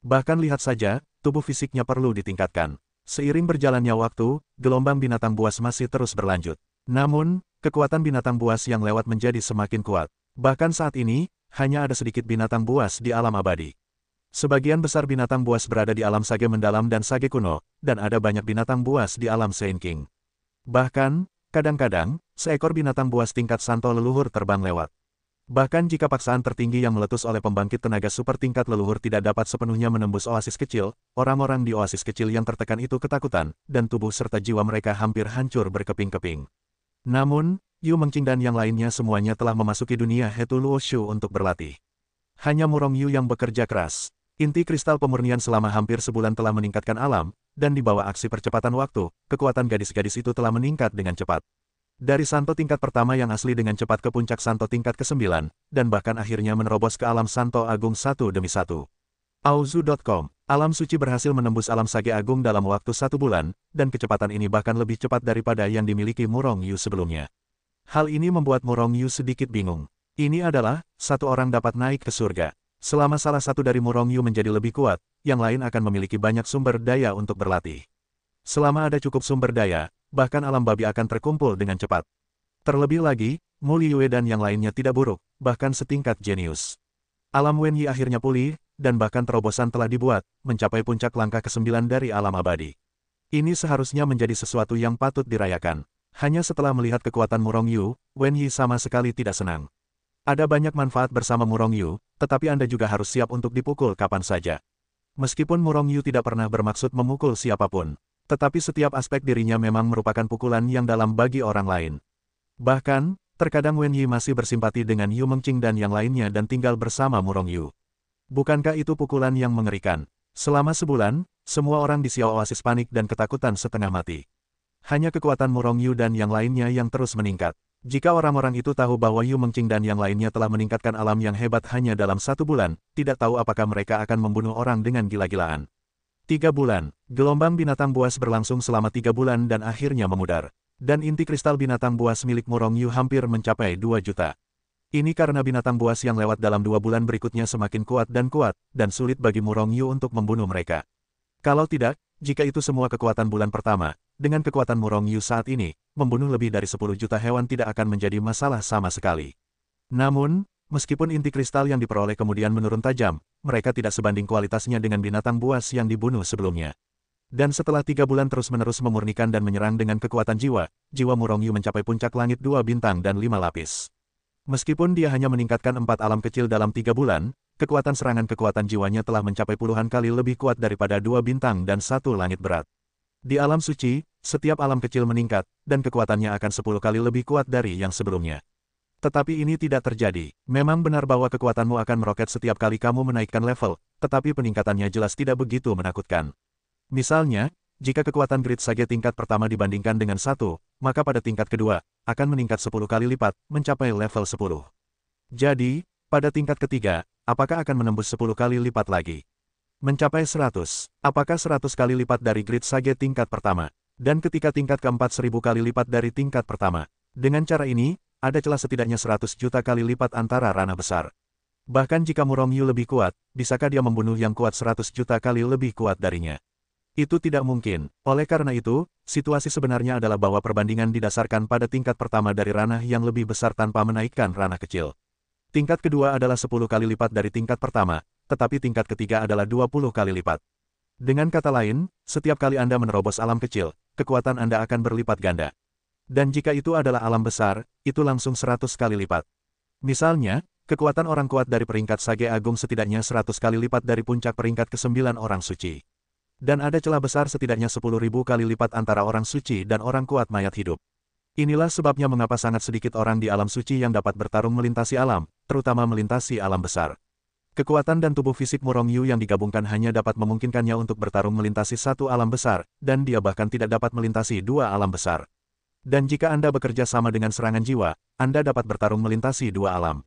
Bahkan lihat saja, tubuh fisiknya perlu ditingkatkan. Seiring berjalannya waktu, gelombang binatang buas masih terus berlanjut. Namun, kekuatan binatang buas yang lewat menjadi semakin kuat. Bahkan saat ini, hanya ada sedikit binatang buas di alam abadi. Sebagian besar binatang buas berada di alam sage mendalam dan sage kuno, dan ada banyak binatang buas di alam Sein King. Bahkan, kadang-kadang, seekor binatang buas tingkat santo leluhur terbang lewat. Bahkan jika paksaan tertinggi yang meletus oleh pembangkit tenaga super tingkat leluhur tidak dapat sepenuhnya menembus oasis kecil, orang-orang di oasis kecil yang tertekan itu ketakutan, dan tubuh serta jiwa mereka hampir hancur berkeping-keping. Namun, Yu Mengqing dan yang lainnya semuanya telah memasuki dunia Hetu Luo Shu untuk berlatih. Hanya Murong Yu yang bekerja keras. Inti kristal pemurnian selama hampir sebulan telah meningkatkan alam, dan di bawah aksi percepatan waktu, kekuatan gadis-gadis itu telah meningkat dengan cepat. Dari santo tingkat pertama yang asli dengan cepat ke puncak santo tingkat ke-9, dan bahkan akhirnya menerobos ke alam santo agung satu demi satu. Auzu.com, alam suci berhasil menembus alam sage agung dalam waktu 1 bulan, dan kecepatan ini bahkan lebih cepat daripada yang dimiliki Murong Yu sebelumnya. Hal ini membuat Murong Yu sedikit bingung. Ini adalah, satu orang dapat naik ke surga. Selama salah satu dari Murong Yu menjadi lebih kuat, yang lain akan memiliki banyak sumber daya untuk berlatih. Selama ada cukup sumber daya, bahkan alam babi akan terkumpul dengan cepat. Terlebih lagi, Mu Liyue dan yang lainnya tidak buruk, bahkan setingkat jenius. Alam Wen Yi akhirnya pulih, dan bahkan terobosan telah dibuat, mencapai puncak langkah ke-9 dari alam abadi. Ini seharusnya menjadi sesuatu yang patut dirayakan. Hanya setelah melihat kekuatan Murong Yu, Wen Yi sama sekali tidak senang. Ada banyak manfaat bersama Murong Yu, tetapi Anda juga harus siap untuk dipukul kapan saja. Meskipun Murong Yu tidak pernah bermaksud memukul siapapun, tetapi setiap aspek dirinya memang merupakan pukulan yang dalam bagi orang lain. Bahkan, terkadang Wen Yi masih bersimpati dengan Yu Mengqing dan yang lainnya dan tinggal bersama Murong Yu. Bukankah itu pukulan yang mengerikan? Selama sebulan, semua orang di Xiao Oasis panik dan ketakutan setengah mati. Hanya kekuatan Murong Yu dan yang lainnya yang terus meningkat. Jika orang-orang itu tahu bahwa Yu Mengqing dan yang lainnya telah meningkatkan alam yang hebat hanya dalam 1 bulan, tidak tahu apakah mereka akan membunuh orang dengan gila-gilaan. 3 bulan, gelombang binatang buas berlangsung selama 3 bulan dan akhirnya memudar. Dan inti kristal binatang buas milik Murong Yu hampir mencapai 2 juta. Ini karena binatang buas yang lewat dalam 2 bulan berikutnya semakin kuat, dan sulit bagi Murong Yu untuk membunuh mereka. Kalau tidak, jika itu semua kekuatan bulan pertama, dengan kekuatan Murong Yu saat ini, membunuh lebih dari 10 juta hewan tidak akan menjadi masalah sama sekali. Namun, meskipun inti kristal yang diperoleh kemudian menurun tajam, mereka tidak sebanding kualitasnya dengan binatang buas yang dibunuh sebelumnya. Dan setelah 3 bulan terus-menerus memurnikan dan menyerang dengan kekuatan jiwa, jiwa Murong Yu mencapai puncak langit 2 bintang dan 5 lapis. Meskipun dia hanya meningkatkan 4 alam kecil dalam 3 bulan, kekuatan serangan kekuatan jiwanya telah mencapai puluhan kali lebih kuat daripada 2 bintang dan 1 langit berat. Di alam suci, setiap alam kecil meningkat, dan kekuatannya akan 10 kali lebih kuat dari yang sebelumnya. Tetapi ini tidak terjadi. Memang benar bahwa kekuatanmu akan meroket setiap kali kamu menaikkan level, tetapi peningkatannya jelas tidak begitu menakutkan. Misalnya, jika kekuatan Grid Sage tingkat pertama dibandingkan dengan 1, maka pada tingkat kedua, akan meningkat 10 kali lipat, mencapai level 10. Jadi, pada tingkat ketiga, apakah akan menembus 10 kali lipat lagi? Mencapai 100. Apakah 100 kali lipat dari Grid Sage tingkat pertama? Dan ketika tingkat keempat 1000 kali lipat dari tingkat pertama. Dengan cara ini, ada celah setidaknya 100 juta kali lipat antara ranah besar. Bahkan jika Murong Yu lebih kuat, bisakah dia membunuh yang kuat 100 juta kali lebih kuat darinya? Itu tidak mungkin. Oleh karena itu, situasi sebenarnya adalah bahwa perbandingan didasarkan pada tingkat pertama dari ranah yang lebih besar tanpa menaikkan ranah kecil. Tingkat kedua adalah 10 kali lipat dari tingkat pertama, tetapi tingkat ketiga adalah 20 kali lipat. Dengan kata lain, setiap kali Anda menerobos alam kecil, kekuatan Anda akan berlipat ganda. Dan jika itu adalah alam besar, itu langsung 100 kali lipat. Misalnya, kekuatan orang kuat dari peringkat Sage Agung setidaknya 100 kali lipat dari puncak peringkat ke-9 orang suci. Dan ada celah besar setidaknya 10.000 kali lipat antara orang suci dan orang kuat mayat hidup. Inilah sebabnya mengapa sangat sedikit orang di alam suci yang dapat bertarung melintasi alam, terutama melintasi alam besar. Kekuatan dan tubuh fisik Murong Yu yang digabungkan hanya dapat memungkinkannya untuk bertarung melintasi 1 alam besar, dan dia bahkan tidak dapat melintasi 2 alam besar. Dan jika Anda bekerja sama dengan serangan jiwa, Anda dapat bertarung melintasi 2 alam.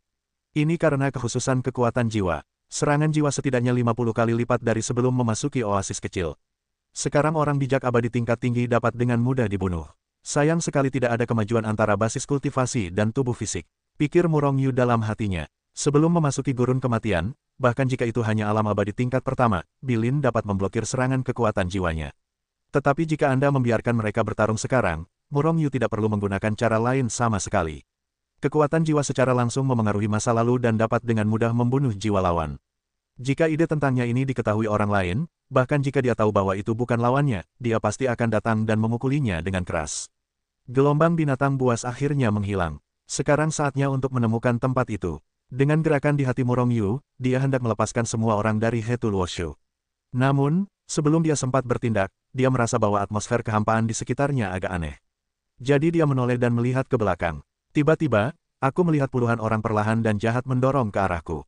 Ini karena kekhususan kekuatan jiwa. Serangan jiwa setidaknya 50 kali lipat dari sebelum memasuki oasis kecil. Sekarang orang bijak abadi tingkat tinggi dapat dengan mudah dibunuh. Sayang sekali tidak ada kemajuan antara basis kultivasi dan tubuh fisik. Pikir Murong Yu dalam hatinya. Sebelum memasuki gurun kematian, bahkan jika itu hanya alam abadi tingkat pertama, Bilin dapat memblokir serangan kekuatan jiwanya. Tetapi jika Anda membiarkan mereka bertarung sekarang, Murong Yu tidak perlu menggunakan cara lain sama sekali. Kekuatan jiwa secara langsung memengaruhi masa lalu dan dapat dengan mudah membunuh jiwa lawan. Jika ide tentangnya ini diketahui orang lain, bahkan jika dia tahu bahwa itu bukan lawannya, dia pasti akan datang dan memukulinya dengan keras. Gelombang binatang buas akhirnya menghilang. Sekarang saatnya untuk menemukan tempat itu. Dengan gerakan di hati Murong Yu, dia hendak melepaskan semua orang dari Hetul Woshu. Namun, sebelum dia sempat bertindak, dia merasa bahwa atmosfer kehampaan di sekitarnya agak aneh. Jadi dia menoleh dan melihat ke belakang. Tiba-tiba, aku melihat puluhan orang perlahan dan jahat mendorong ke arahku.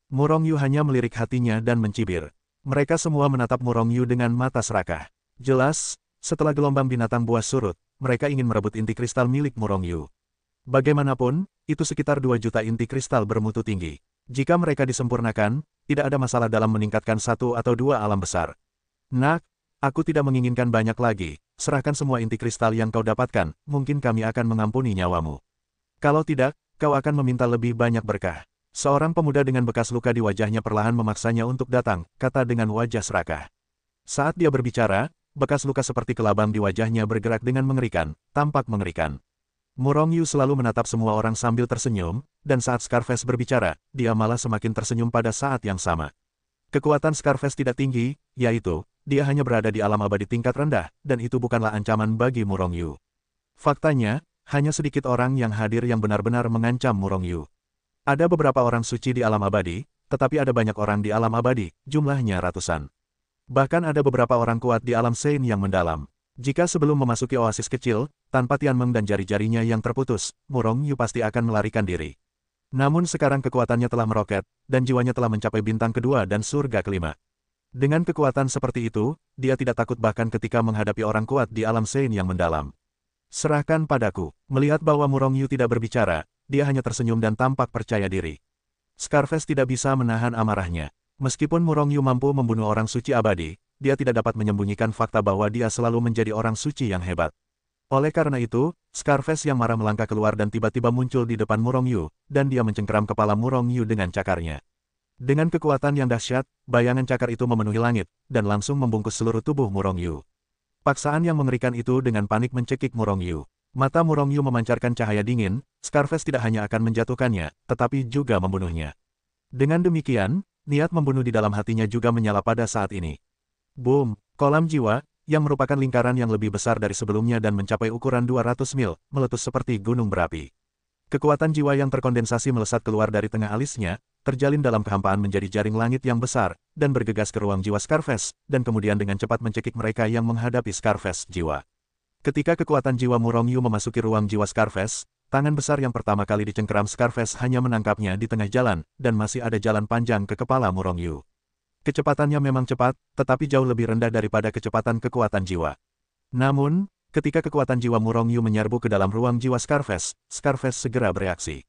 Murong Yu hanya melirik hatinya dan mencibir. Mereka semua menatap Murong Yu dengan mata serakah. Jelas, setelah gelombang binatang buas surut, mereka ingin merebut inti kristal milik Murong Yu. Bagaimanapun, itu sekitar 2 juta inti kristal bermutu tinggi. Jika mereka disempurnakan, tidak ada masalah dalam meningkatkan 1 atau 2 alam besar. Nak, aku tidak menginginkan banyak lagi. Serahkan semua inti kristal yang kau dapatkan, mungkin kami akan mengampuni nyawamu. Kalau tidak, kau akan meminta lebih banyak berkah. Seorang pemuda dengan bekas luka di wajahnya perlahan memaksanya untuk datang, kata dengan wajah serakah. Saat dia berbicara, bekas luka seperti kelabang di wajahnya bergerak dengan mengerikan, tampak mengerikan. Murong Yu selalu menatap semua orang sambil tersenyum, dan saat Scarface berbicara, dia malah semakin tersenyum pada saat yang sama. Kekuatan Scarface tidak tinggi, yaitu, dia hanya berada di alam abadi tingkat rendah, dan itu bukanlah ancaman bagi Murong Yu. Faktanya, hanya sedikit orang yang hadir yang benar-benar mengancam Murong Yu. Ada beberapa orang suci di alam abadi, tetapi ada banyak orang di alam abadi, jumlahnya ratusan. Bahkan ada beberapa orang kuat di alam Sein yang mendalam. Jika sebelum memasuki oasis kecil, tanpa Tianmeng dan jari-jarinya yang terputus, Murong Yu pasti akan melarikan diri. Namun sekarang kekuatannya telah meroket, dan jiwanya telah mencapai bintang kedua dan surga kelima. Dengan kekuatan seperti itu, dia tidak takut bahkan ketika menghadapi orang kuat di alam Sein yang mendalam. Serahkan padaku. Melihat bahwa Murong Yu tidak berbicara, dia hanya tersenyum dan tampak percaya diri. Scarface tidak bisa menahan amarahnya. Meskipun Murong Yu mampu membunuh orang suci abadi, dia tidak dapat menyembunyikan fakta bahwa dia selalu menjadi orang suci yang hebat. Oleh karena itu, Scarface yang marah melangkah keluar dan tiba-tiba muncul di depan Murong Yu, dan dia mencengkeram kepala Murong Yu dengan cakarnya. Dengan kekuatan yang dahsyat, bayangan cakar itu memenuhi langit, dan langsung membungkus seluruh tubuh Murong Yu. Paksaan yang mengerikan itu dengan panik mencekik Murong Yu. Mata Murong Yu memancarkan cahaya dingin, Scarface tidak hanya akan menjatuhkannya, tetapi juga membunuhnya. Dengan demikian, niat membunuh di dalam hatinya juga menyala pada saat ini. Boom! Kolam jiwa, yang merupakan lingkaran yang lebih besar dari sebelumnya dan mencapai ukuran 200 mil, meletus seperti gunung berapi. Kekuatan jiwa yang terkondensasi melesat keluar dari tengah alisnya, terjalin dalam kehampaan menjadi jaring langit yang besar, dan bergegas ke ruang jiwa Scarface, dan kemudian dengan cepat mencekik mereka yang menghadapi Scarface jiwa. Ketika kekuatan jiwa Murong Yu memasuki ruang jiwa Scarface, tangan besar yang pertama kali dicengkeram Scarface hanya menangkapnya di tengah jalan, dan masih ada jalan panjang ke kepala Murong Yu. Kecepatannya memang cepat, tetapi jauh lebih rendah daripada kecepatan kekuatan jiwa. Namun, ketika kekuatan jiwa Murong Yu menyerbu ke dalam ruang jiwa Scarface, Scarface segera bereaksi.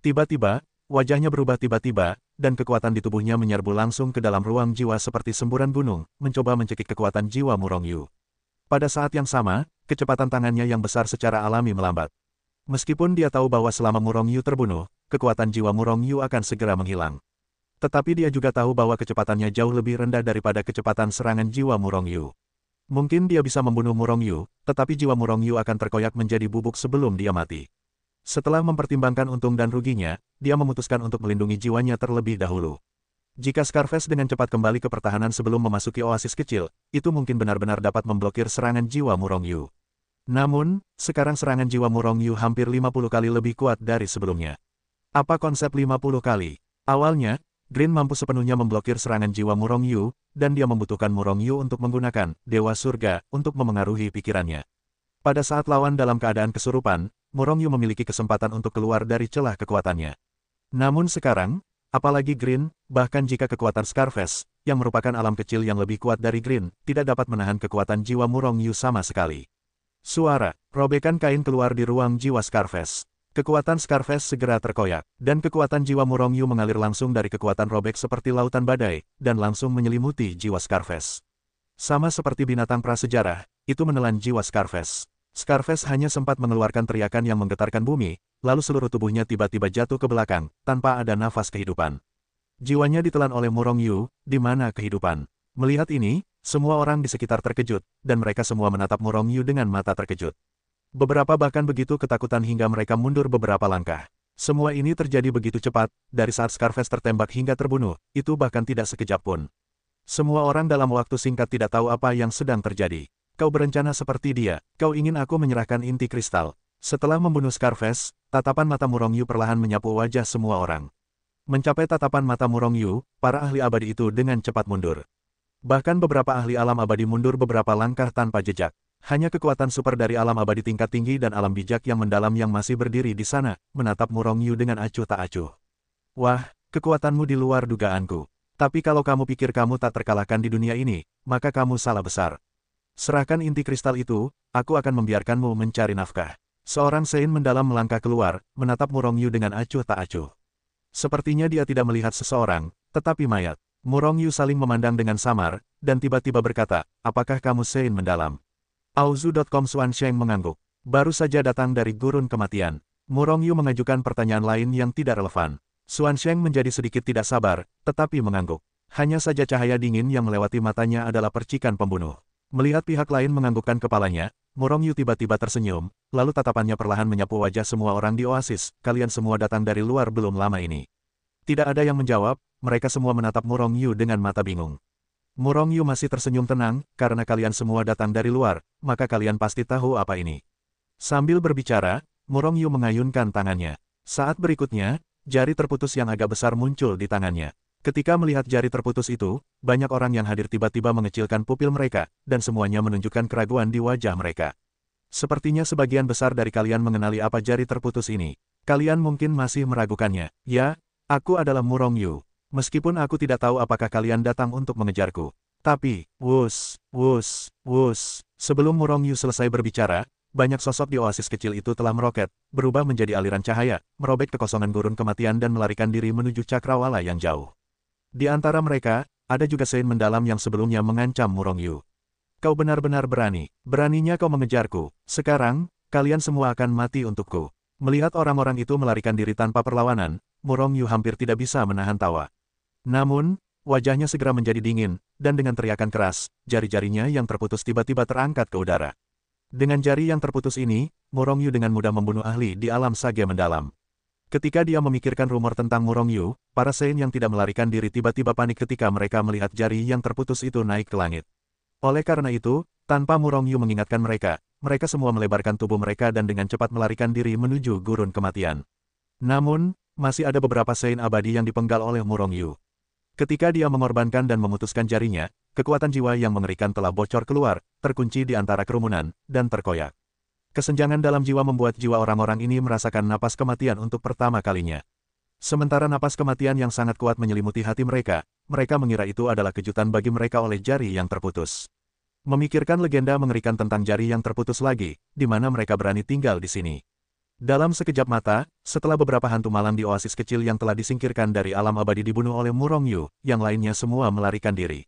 Tiba-tiba, wajahnya berubah tiba-tiba, dan kekuatan di tubuhnya menyerbu langsung ke dalam ruang jiwa seperti semburan gunung, mencoba mencekik kekuatan jiwa Murong Yu. Pada saat yang sama, kecepatan tangannya yang besar secara alami melambat. Meskipun dia tahu bahwa selama Murong Yu terbunuh, kekuatan jiwa Murong Yu akan segera menghilang. Tetapi dia juga tahu bahwa kecepatannya jauh lebih rendah daripada kecepatan serangan jiwa Murong Yu. Mungkin dia bisa membunuh Murong Yu, tetapi jiwa Murong Yu akan terkoyak menjadi bubuk sebelum dia mati. Setelah mempertimbangkan untung dan ruginya, dia memutuskan untuk melindungi jiwanya terlebih dahulu. Jika Scarface dengan cepat kembali ke pertahanan sebelum memasuki oasis kecil, itu mungkin benar-benar dapat memblokir serangan jiwa Murong Yu. Namun, sekarang serangan jiwa Murong Yu hampir 50 kali lebih kuat dari sebelumnya. Apa konsep 50 kali? Awalnya, Green mampu sepenuhnya memblokir serangan jiwa Murong Yu, dan dia membutuhkan Murong Yu untuk menggunakan Dewa Surga untuk memengaruhi pikirannya. Pada saat lawan dalam keadaan kesurupan, Murong Yu memiliki kesempatan untuk keluar dari celah kekuatannya. Namun sekarang, apalagi Green, bahkan jika kekuatan Scarface, yang merupakan alam kecil yang lebih kuat dari Green, tidak dapat menahan kekuatan jiwa Murong Yu sama sekali. Suara, robekan kain keluar di ruang jiwa Scarface. Kekuatan Scarface segera terkoyak, dan kekuatan jiwa Murong Yu mengalir langsung dari kekuatan robek seperti lautan badai, dan langsung menyelimuti jiwa Scarface. Sama seperti binatang prasejarah, itu menelan jiwa Scarface. Scarface hanya sempat mengeluarkan teriakan yang menggetarkan bumi, lalu seluruh tubuhnya tiba-tiba jatuh ke belakang, tanpa ada nafas kehidupan. Jiwanya ditelan oleh Murong Yu, di mana kehidupan. Melihat ini, semua orang di sekitar terkejut, dan mereka semua menatap Murong Yu dengan mata terkejut. Beberapa bahkan begitu ketakutan hingga mereka mundur beberapa langkah. Semua ini terjadi begitu cepat, dari saat Scarface tertembak hingga terbunuh, itu bahkan tidak sekejap pun. Semua orang dalam waktu singkat tidak tahu apa yang sedang terjadi. Kau berencana seperti dia, kau ingin aku menyerahkan inti kristal. Setelah membunuh Scarface, tatapan mata Murong Yu perlahan menyapu wajah semua orang. Mencapai tatapan mata Murong Yu, para ahli abadi itu dengan cepat mundur. Bahkan beberapa ahli alam abadi mundur beberapa langkah tanpa jejak. Hanya kekuatan super dari alam abadi tingkat tinggi dan alam bijak yang mendalam yang masih berdiri di sana, menatap Murong Yu dengan acuh tak acuh. Wah, kekuatanmu di luar dugaanku. Tapi kalau kamu pikir kamu tak terkalahkan di dunia ini, maka kamu salah besar. Serahkan inti kristal itu, aku akan membiarkanmu mencari nafkah. Seorang Sein mendalam melangkah keluar, menatap Murong Yu dengan acuh tak acuh. Sepertinya dia tidak melihat seseorang, tetapi mayat. Murong Yu saling memandang dengan samar, dan tiba-tiba berkata, apakah kamu Sein mendalam? Auzu.com Xuansheng mengangguk. Baru saja datang dari gurun kematian. Murong Yu mengajukan pertanyaan lain yang tidak relevan. Xuansheng menjadi sedikit tidak sabar, tetapi mengangguk. Hanya saja cahaya dingin yang melewati matanya adalah percikan pembunuh. Melihat pihak lain menganggukkan kepalanya, Murong Yu tiba-tiba tersenyum, lalu tatapannya perlahan menyapu wajah semua orang di oasis. Kalian semua datang dari luar belum lama ini. Tidak ada yang menjawab, mereka semua menatap Murong Yu dengan mata bingung. Murong Yu masih tersenyum tenang, karena kalian semua datang dari luar, maka kalian pasti tahu apa ini. Sambil berbicara, Murong Yu mengayunkan tangannya. Saat berikutnya, jari terputus yang agak besar muncul di tangannya. Ketika melihat jari terputus itu, banyak orang yang hadir tiba-tiba mengecilkan pupil mereka, dan semuanya menunjukkan keraguan di wajah mereka. Sepertinya sebagian besar dari kalian mengenali apa jari terputus ini. Kalian mungkin masih meragukannya. Ya, aku adalah Murong Yu. Meskipun aku tidak tahu apakah kalian datang untuk mengejarku. Tapi, wus, wus, wus. Sebelum Murong Yu selesai berbicara, banyak sosok di oasis kecil itu telah meroket, berubah menjadi aliran cahaya, merobek kekosongan gurun kematian dan melarikan diri menuju cakrawala yang jauh. Di antara mereka, ada juga Sein mendalam yang sebelumnya mengancam Murong Yu. Kau benar-benar berani. Beraninya kau mengejarku. Sekarang, kalian semua akan mati untukku. Melihat orang-orang itu melarikan diri tanpa perlawanan, Murong Yu hampir tidak bisa menahan tawa. Namun, wajahnya segera menjadi dingin, dan dengan teriakan keras, jari-jarinya yang terputus tiba-tiba terangkat ke udara. Dengan jari yang terputus ini, Murong Yu dengan mudah membunuh ahli di alam sage mendalam. Ketika dia memikirkan rumor tentang Murong Yu, para Saint yang tidak melarikan diri tiba-tiba panik ketika mereka melihat jari yang terputus itu naik ke langit. Oleh karena itu, tanpa Murong Yu mengingatkan mereka semua melebarkan tubuh mereka dan dengan cepat melarikan diri menuju gurun kematian. Namun, masih ada beberapa Saint abadi yang dipenggal oleh Murong Yu. Ketika dia mengorbankan dan memutuskan jarinya, kekuatan jiwa yang mengerikan telah bocor keluar, terkunci di antara kerumunan, dan terkoyak. Kesenjangan dalam jiwa membuat jiwa orang-orang ini merasakan napas kematian untuk pertama kalinya. Sementara napas kematian yang sangat kuat menyelimuti hati mereka mengira itu adalah kejutan bagi mereka oleh jari yang terputus. Memikirkan legenda mengerikan tentang jari yang terputus lagi, di mana mereka berani tinggal di sini. Dalam sekejap mata, setelah beberapa hantu malam di oasis kecil yang telah disingkirkan dari alam abadi dibunuh oleh Murong Yu, yang lainnya semua melarikan diri.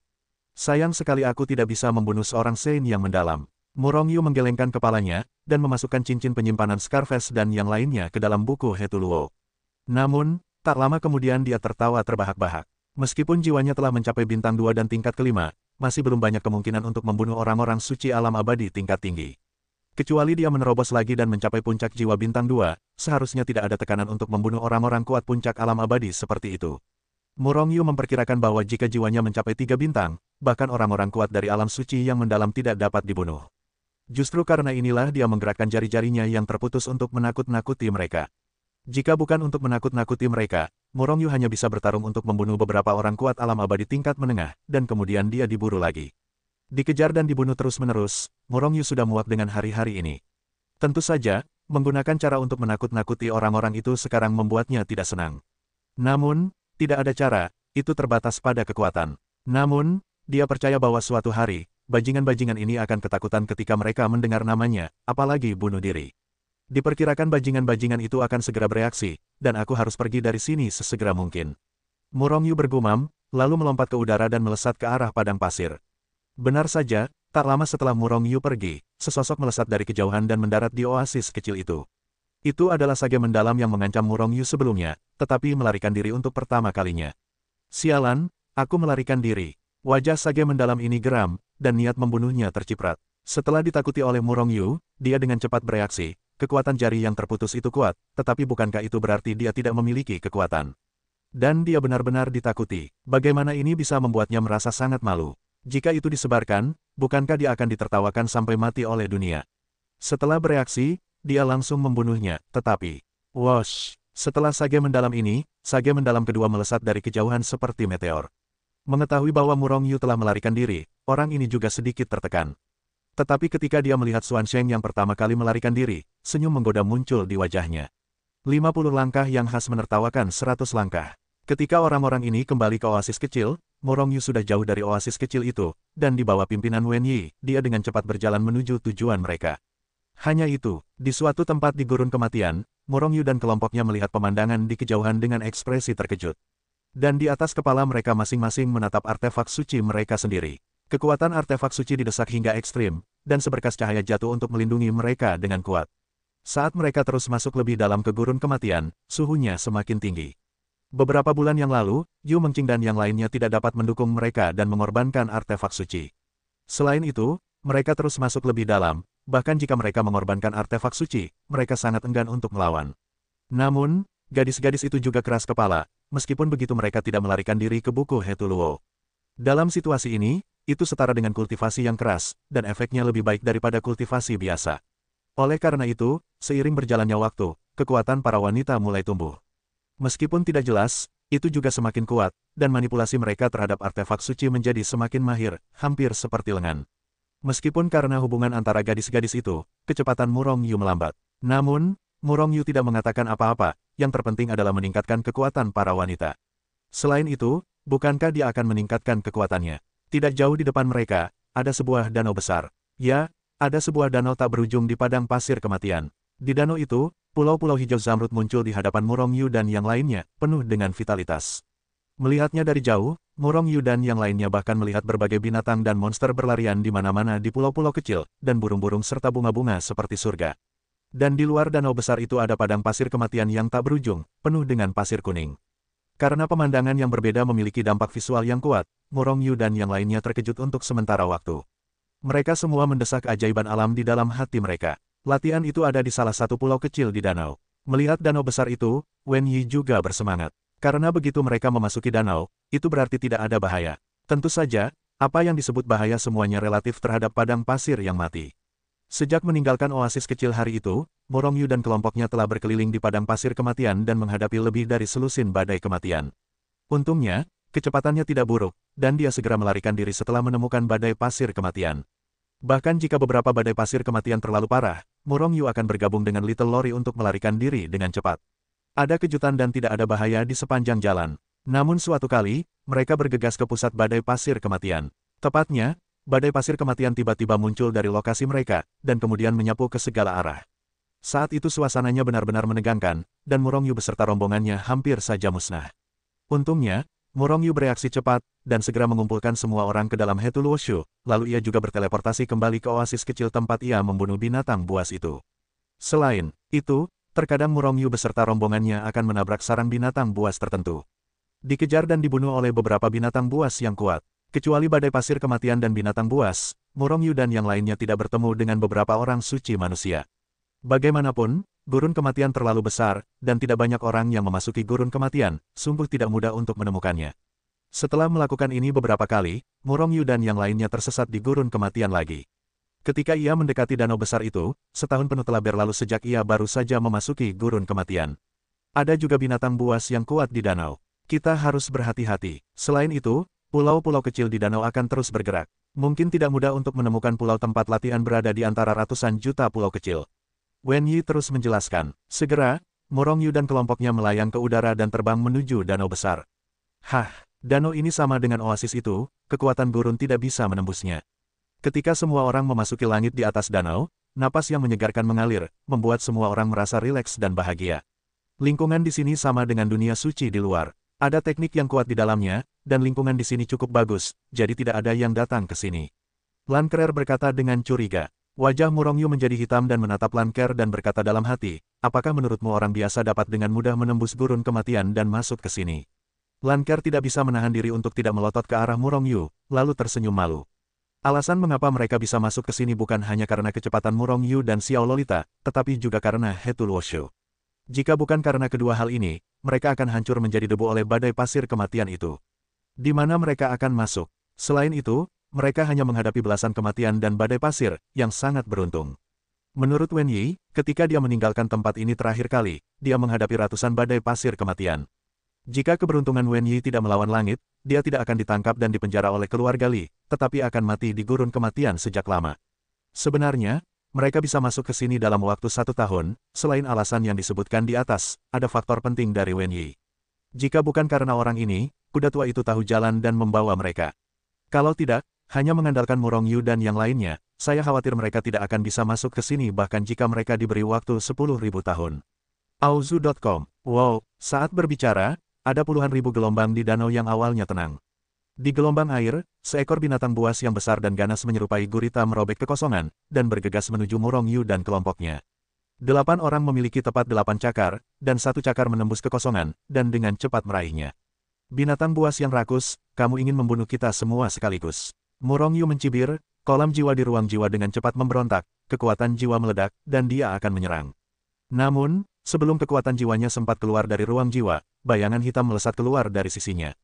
Sayang sekali aku tidak bisa membunuh seorang Saint yang mendalam. Murong Yu menggelengkan kepalanya, dan memasukkan cincin penyimpanan Scarface dan yang lainnya ke dalam buku Hetuluo. Namun, tak lama kemudian dia tertawa terbahak-bahak. Meskipun jiwanya telah mencapai bintang 2 dan tingkat kelima, masih belum banyak kemungkinan untuk membunuh orang-orang suci alam abadi tingkat tinggi. Kecuali dia menerobos lagi dan mencapai puncak jiwa bintang 2, seharusnya tidak ada tekanan untuk membunuh orang-orang kuat puncak alam abadi seperti itu. Murong Yu memperkirakan bahwa jika jiwanya mencapai 3 bintang, bahkan orang-orang kuat dari alam suci yang mendalam tidak dapat dibunuh. Justru karena inilah dia menggerakkan jari-jarinya yang terputus untuk menakut-nakuti mereka. Jika bukan untuk menakut-nakuti mereka, Murong Yu hanya bisa bertarung untuk membunuh beberapa orang kuat alam abadi tingkat menengah, dan kemudian dia diburu lagi. Dikejar dan dibunuh terus-menerus, Murong Yu sudah muak dengan hari-hari ini. Tentu saja, menggunakan cara untuk menakut-nakuti orang-orang itu sekarang membuatnya tidak senang. Namun, tidak ada cara, itu terbatas pada kekuatan. Namun, dia percaya bahwa suatu hari, bajingan-bajingan ini akan ketakutan ketika mereka mendengar namanya, apalagi bunuh diri. Diperkirakan bajingan-bajingan itu akan segera bereaksi, dan aku harus pergi dari sini sesegera mungkin. Murong Yu bergumam, lalu melompat ke udara dan melesat ke arah padang pasir. Benar saja, tak lama setelah Murong Yu pergi, sesosok melesat dari kejauhan dan mendarat di oasis kecil itu. Itu adalah sage mendalam yang mengancam Murong Yu sebelumnya, tetapi melarikan diri untuk pertama kalinya. Sialan, aku melarikan diri. Wajah sage mendalam ini geram, dan niat membunuhnya terciprat. Setelah ditakuti oleh Murong Yu, dia dengan cepat bereaksi. Kekuatan jari yang terputus itu kuat, tetapi bukankah itu berarti dia tidak memiliki kekuatan? Dan dia benar-benar ditakuti. Bagaimana ini bisa membuatnya merasa sangat malu? Jika itu disebarkan, bukankah dia akan ditertawakan sampai mati oleh dunia? Setelah bereaksi, dia langsung membunuhnya, tetapi... Wosh! Setelah sage mendalam ini, sage mendalam kedua melesat dari kejauhan seperti meteor. Mengetahui bahwa Murong Yu telah melarikan diri, orang ini juga sedikit tertekan. Tetapi ketika dia melihat Xuan Sheng yang pertama kali melarikan diri, senyum menggoda muncul di wajahnya. 50 langkah yang khas menertawakan 100 langkah. Ketika orang-orang ini kembali ke oasis kecil, Murong Yu sudah jauh dari oasis kecil itu, dan di bawah pimpinan Wen Yi, dia dengan cepat berjalan menuju tujuan mereka. Hanya itu, di suatu tempat di gurun kematian, Murong Yu dan kelompoknya melihat pemandangan di kejauhan dengan ekspresi terkejut. Dan di atas kepala mereka masing-masing menatap artefak suci mereka sendiri. Kekuatan artefak suci didesak hingga ekstrim, dan seberkas cahaya jatuh untuk melindungi mereka dengan kuat. Saat mereka terus masuk lebih dalam ke gurun kematian, suhunya semakin tinggi. Beberapa bulan yang lalu, Yu Mengqing dan yang lainnya tidak dapat mendukung mereka dan mengorbankan artefak suci. Selain itu, mereka terus masuk lebih dalam, bahkan jika mereka mengorbankan artefak suci, mereka sangat enggan untuk melawan. Namun, gadis-gadis itu juga keras kepala, meskipun begitu mereka tidak melarikan diri ke buku Hetuluo. Dalam situasi ini, itu setara dengan kultivasi yang keras, dan efeknya lebih baik daripada kultivasi biasa. Oleh karena itu, seiring berjalannya waktu, kekuatan para wanita mulai tumbuh. Meskipun tidak jelas, itu juga semakin kuat, dan manipulasi mereka terhadap artefak suci menjadi semakin mahir, hampir seperti lengan. Meskipun karena hubungan antara gadis-gadis itu, kecepatan Murong Yu melambat. Namun, Murong Yu tidak mengatakan apa-apa, yang terpenting adalah meningkatkan kekuatan para wanita. Selain itu, bukankah dia akan meningkatkan kekuatannya? Tidak jauh di depan mereka, ada sebuah danau besar. Ya, ada sebuah danau tak berujung di padang pasir kematian. Di danau itu, pulau-pulau hijau zamrud muncul di hadapan Murong Yu dan yang lainnya, penuh dengan vitalitas. Melihatnya dari jauh, Murong Yu dan yang lainnya bahkan melihat berbagai binatang dan monster berlarian di mana-mana di pulau-pulau kecil, dan burung-burung serta bunga-bunga seperti surga. Dan di luar danau besar itu ada padang pasir kematian yang tak berujung, penuh dengan pasir kuning. Karena pemandangan yang berbeda memiliki dampak visual yang kuat, Murong Yu dan yang lainnya terkejut untuk sementara waktu. Mereka semua mendesak keajaiban alam di dalam hati mereka. Latihan itu ada di salah satu pulau kecil di danau. Melihat danau besar itu, Wen Yi juga bersemangat. Karena begitu mereka memasuki danau, itu berarti tidak ada bahaya. Tentu saja, apa yang disebut bahaya semuanya relatif terhadap padang pasir yang mati. Sejak meninggalkan oasis kecil hari itu, Murong Yu dan kelompoknya telah berkeliling di padang pasir kematian dan menghadapi lebih dari selusin badai kematian. Untungnya, kecepatannya tidak buruk, dan dia segera melarikan diri setelah menemukan badai pasir kematian. Bahkan jika beberapa badai pasir kematian terlalu parah, Murong Yu akan bergabung dengan Little Lori untuk melarikan diri dengan cepat. Ada kejutan dan tidak ada bahaya di sepanjang jalan. Namun suatu kali, mereka bergegas ke pusat badai pasir kematian. Tepatnya, badai pasir kematian tiba-tiba muncul dari lokasi mereka, dan kemudian menyapu ke segala arah. Saat itu suasananya benar-benar menegangkan, dan Murong Yu beserta rombongannya hampir saja musnah. Untungnya, Murong Yu bereaksi cepat, dan segera mengumpulkan semua orang ke dalam Hetu Luoshu, lalu ia juga berteleportasi kembali ke oasis kecil tempat ia membunuh binatang buas itu. Selain itu, terkadang Murong Yu beserta rombongannya akan menabrak sarang binatang buas tertentu. Dikejar dan dibunuh oleh beberapa binatang buas yang kuat. Kecuali badai pasir kematian dan binatang buas, Murong Yu dan yang lainnya tidak bertemu dengan beberapa orang suci manusia. Bagaimanapun, gurun kematian terlalu besar, dan tidak banyak orang yang memasuki gurun kematian, sungguh tidak mudah untuk menemukannya. Setelah melakukan ini beberapa kali, Murong Yu dan yang lainnya tersesat di gurun kematian lagi. Ketika ia mendekati danau besar itu, setahun penuh telah berlalu sejak ia baru saja memasuki gurun kematian. Ada juga binatang buas yang kuat di danau. Kita harus berhati-hati. Selain itu, pulau-pulau kecil di danau akan terus bergerak. Mungkin tidak mudah untuk menemukan pulau tempat latihan berada di antara ratusan juta pulau kecil. Wen Yi terus menjelaskan. Segera, Murong Yu dan kelompoknya melayang ke udara dan terbang menuju danau besar. Hah, danau ini sama dengan oasis itu, kekuatan gurun tidak bisa menembusnya. Ketika semua orang memasuki langit di atas danau, napas yang menyegarkan mengalir, membuat semua orang merasa rileks dan bahagia. Lingkungan di sini sama dengan dunia suci di luar. Ada teknik yang kuat di dalamnya, dan lingkungan di sini cukup bagus, jadi tidak ada yang datang ke sini. Lanker berkata dengan curiga. Wajah Murong Yu menjadi hitam dan menatap Lanker dan berkata dalam hati, apakah menurutmu orang biasa dapat dengan mudah menembus gurun kematian dan masuk ke sini? Lanker tidak bisa menahan diri untuk tidak melotot ke arah Murong Yu, lalu tersenyum malu. Alasan mengapa mereka bisa masuk ke sini bukan hanya karena kecepatan Murong Yu dan Xiao Lolita, tetapi juga karena Hetu Luoshu. Jika bukan karena kedua hal ini, mereka akan hancur menjadi debu oleh badai pasir kematian itu. Di mana mereka akan masuk? Selain itu, mereka hanya menghadapi belasan kematian dan badai pasir, yang sangat beruntung. Menurut Wen Yi, ketika dia meninggalkan tempat ini terakhir kali, dia menghadapi ratusan badai pasir kematian. Jika keberuntungan Wen Yi tidak melawan langit, dia tidak akan ditangkap dan dipenjara oleh keluarga Li, tetapi akan mati di gurun kematian sejak lama. Sebenarnya, mereka bisa masuk ke sini dalam waktu 1 tahun, selain alasan yang disebutkan di atas, ada faktor penting dari Wen Yi. Jika bukan karena orang ini, kuda tua itu tahu jalan dan membawa mereka. Kalau tidak, hanya mengandalkan Murong Yu dan yang lainnya, saya khawatir mereka tidak akan bisa masuk ke sini bahkan jika mereka diberi waktu 10.000 tahun. Auzu.com. Wow, saat berbicara, ada puluhan ribu gelombang di danau yang awalnya tenang. Di gelombang air, seekor binatang buas yang besar dan ganas menyerupai gurita merobek kekosongan, dan bergegas menuju Murong Yu dan kelompoknya. 8 orang memiliki tepat 8 cakar, dan 1 cakar menembus kekosongan, dan dengan cepat meraihnya. Binatang buas yang rakus, kamu ingin membunuh kita semua sekaligus. Murong Yu mencibir, kolam jiwa di ruang jiwa dengan cepat memberontak, kekuatan jiwa meledak, dan dia akan menyerang. Namun, sebelum kekuatan jiwanya sempat keluar dari ruang jiwa, bayangan hitam melesat keluar dari sisinya.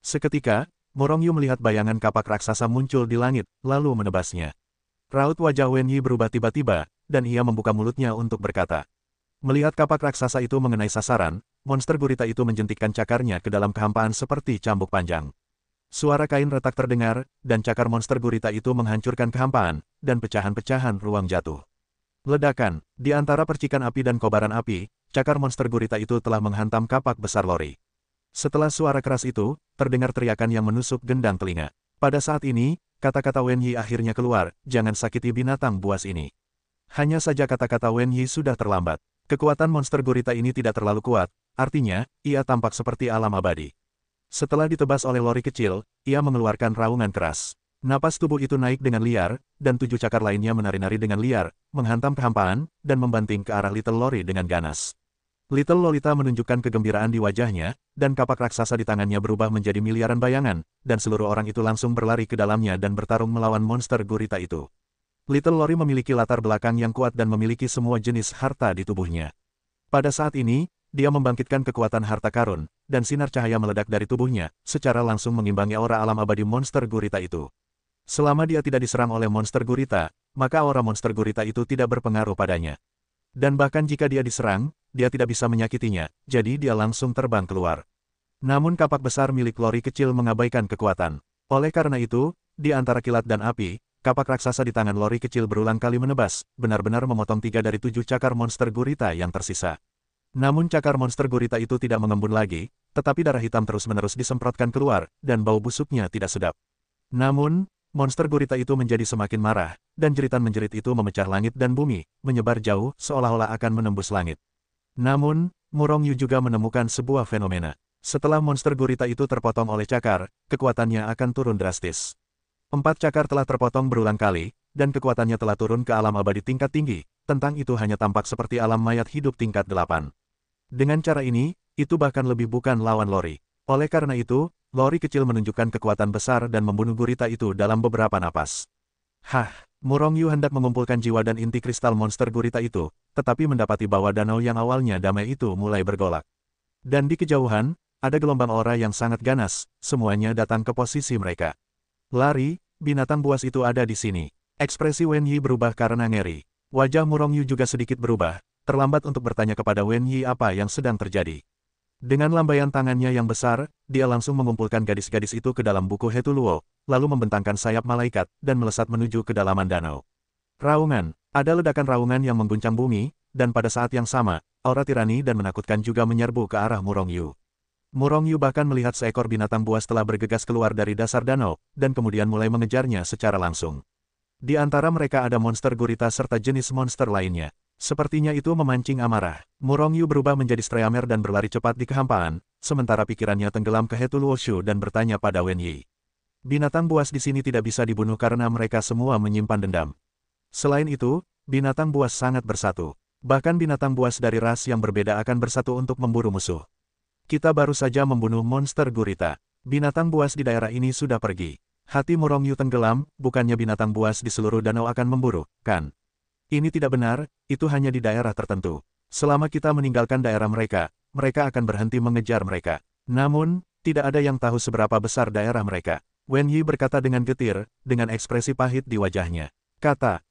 Seketika, Murong Yu melihat bayangan kapak raksasa muncul di langit, lalu menebasnya. Raut wajah Wen Yi berubah tiba-tiba, dan ia membuka mulutnya untuk berkata. Melihat kapak raksasa itu mengenai sasaran, monster gurita itu menjentikkan cakarnya ke dalam kehampaan seperti cambuk panjang. Suara kain retak terdengar, dan cakar monster gurita itu menghancurkan kehampaan, dan pecahan-pecahan ruang jatuh. Ledakan, di antara percikan api dan kobaran api, cakar monster gurita itu telah menghantam kapak besar Lori. Setelah suara keras itu, terdengar teriakan yang menusuk gendang telinga. Pada saat ini, kata-kata Wen Yi akhirnya keluar, jangan sakiti binatang buas ini. Hanya saja kata-kata Wen Yi sudah terlambat. Kekuatan monster gurita ini tidak terlalu kuat, artinya, ia tampak seperti alam abadi. Setelah ditebas oleh Lori kecil, ia mengeluarkan raungan keras. Napas tubuh itu naik dengan liar, dan 7 cakar lainnya menari-nari dengan liar, menghantam kehampaan, dan membanting ke arah Little Lori dengan ganas. Little Lolita menunjukkan kegembiraan di wajahnya, dan kapak raksasa di tangannya berubah menjadi miliaran bayangan, dan seluruh orang itu langsung berlari ke dalamnya dan bertarung melawan monster gurita itu. Little Lori memiliki latar belakang yang kuat dan memiliki semua jenis harta di tubuhnya. Pada saat ini, dia membangkitkan kekuatan harta karun, dan sinar cahaya meledak dari tubuhnya, secara langsung mengimbangi aura alam abadi monster gurita itu. Selama dia tidak diserang oleh monster gurita, maka aura monster gurita itu tidak berpengaruh padanya. Dan bahkan jika dia diserang, dia tidak bisa menyakitinya, jadi dia langsung terbang keluar. Namun kapak besar milik Lori kecil mengabaikan kekuatan. Oleh karena itu, di antara kilat dan api, kapak raksasa di tangan Lori kecil berulang kali menebas, benar-benar memotong 3 dari 7 cakar monster gurita yang tersisa. Namun cakar monster gurita itu tidak mengembun lagi, tetapi darah hitam terus-menerus disemprotkan keluar, dan bau busuknya tidak sedap. Namun, monster gurita itu menjadi semakin marah, dan jeritan menjerit itu memecah langit dan bumi, menyebar jauh, seolah-olah akan menembus langit. Namun, Murong Yu juga menemukan sebuah fenomena. Setelah monster gurita itu terpotong oleh cakar, kekuatannya akan turun drastis. 4 cakar telah terpotong berulang kali, dan kekuatannya telah turun ke alam abadi tingkat tinggi, tentang itu hanya tampak seperti alam mayat hidup tingkat 8. Dengan cara ini, itu bahkan lebih bukan lawan Lori. Oleh karena itu, Lori kecil menunjukkan kekuatan besar dan membunuh gurita itu dalam beberapa napas. Hah, Murong Yu hendak mengumpulkan jiwa dan inti kristal monster gurita itu, tetapi mendapati bahwa danau yang awalnya damai itu mulai bergolak. Dan di kejauhan, ada gelombang aura yang sangat ganas, semuanya datang ke posisi mereka. Lari, binatang buas itu ada di sini. Ekspresi Wen Yi berubah karena ngeri. Wajah Murong Yu juga sedikit berubah, terlambat untuk bertanya kepada Wen Yi apa yang sedang terjadi. Dengan lambaian tangannya yang besar, dia langsung mengumpulkan gadis-gadis itu ke dalam buku Hetuluo, lalu membentangkan sayap malaikat, dan melesat menuju kedalaman danau. Raungan, ada ledakan raungan yang mengguncang bumi, dan pada saat yang sama, aura tirani dan menakutkan juga menyerbu ke arah Murong Yu. Murong Yu bahkan melihat seekor binatang buas telah bergegas keluar dari dasar danau, dan kemudian mulai mengejarnya secara langsung. Di antara mereka ada monster gurita serta jenis monster lainnya. Sepertinya itu memancing amarah. Murong Yu berubah menjadi Streamer dan berlari cepat di kehampaan, sementara pikirannya tenggelam ke Hetuluoshu dan bertanya pada Wen Yi. Binatang buas di sini tidak bisa dibunuh karena mereka semua menyimpan dendam. Selain itu, binatang buas sangat bersatu. Bahkan binatang buas dari ras yang berbeda akan bersatu untuk memburu musuh. Kita baru saja membunuh monster gurita. Binatang buas di daerah ini sudah pergi. Hati Murong Yu tenggelam, bukannya binatang buas di seluruh danau akan memburu, kan? Ini tidak benar, itu hanya di daerah tertentu. Selama kita meninggalkan daerah mereka, mereka akan berhenti mengejar mereka. Namun, tidak ada yang tahu seberapa besar daerah mereka. Wen Yi berkata dengan getir, dengan ekspresi pahit di wajahnya. Kata,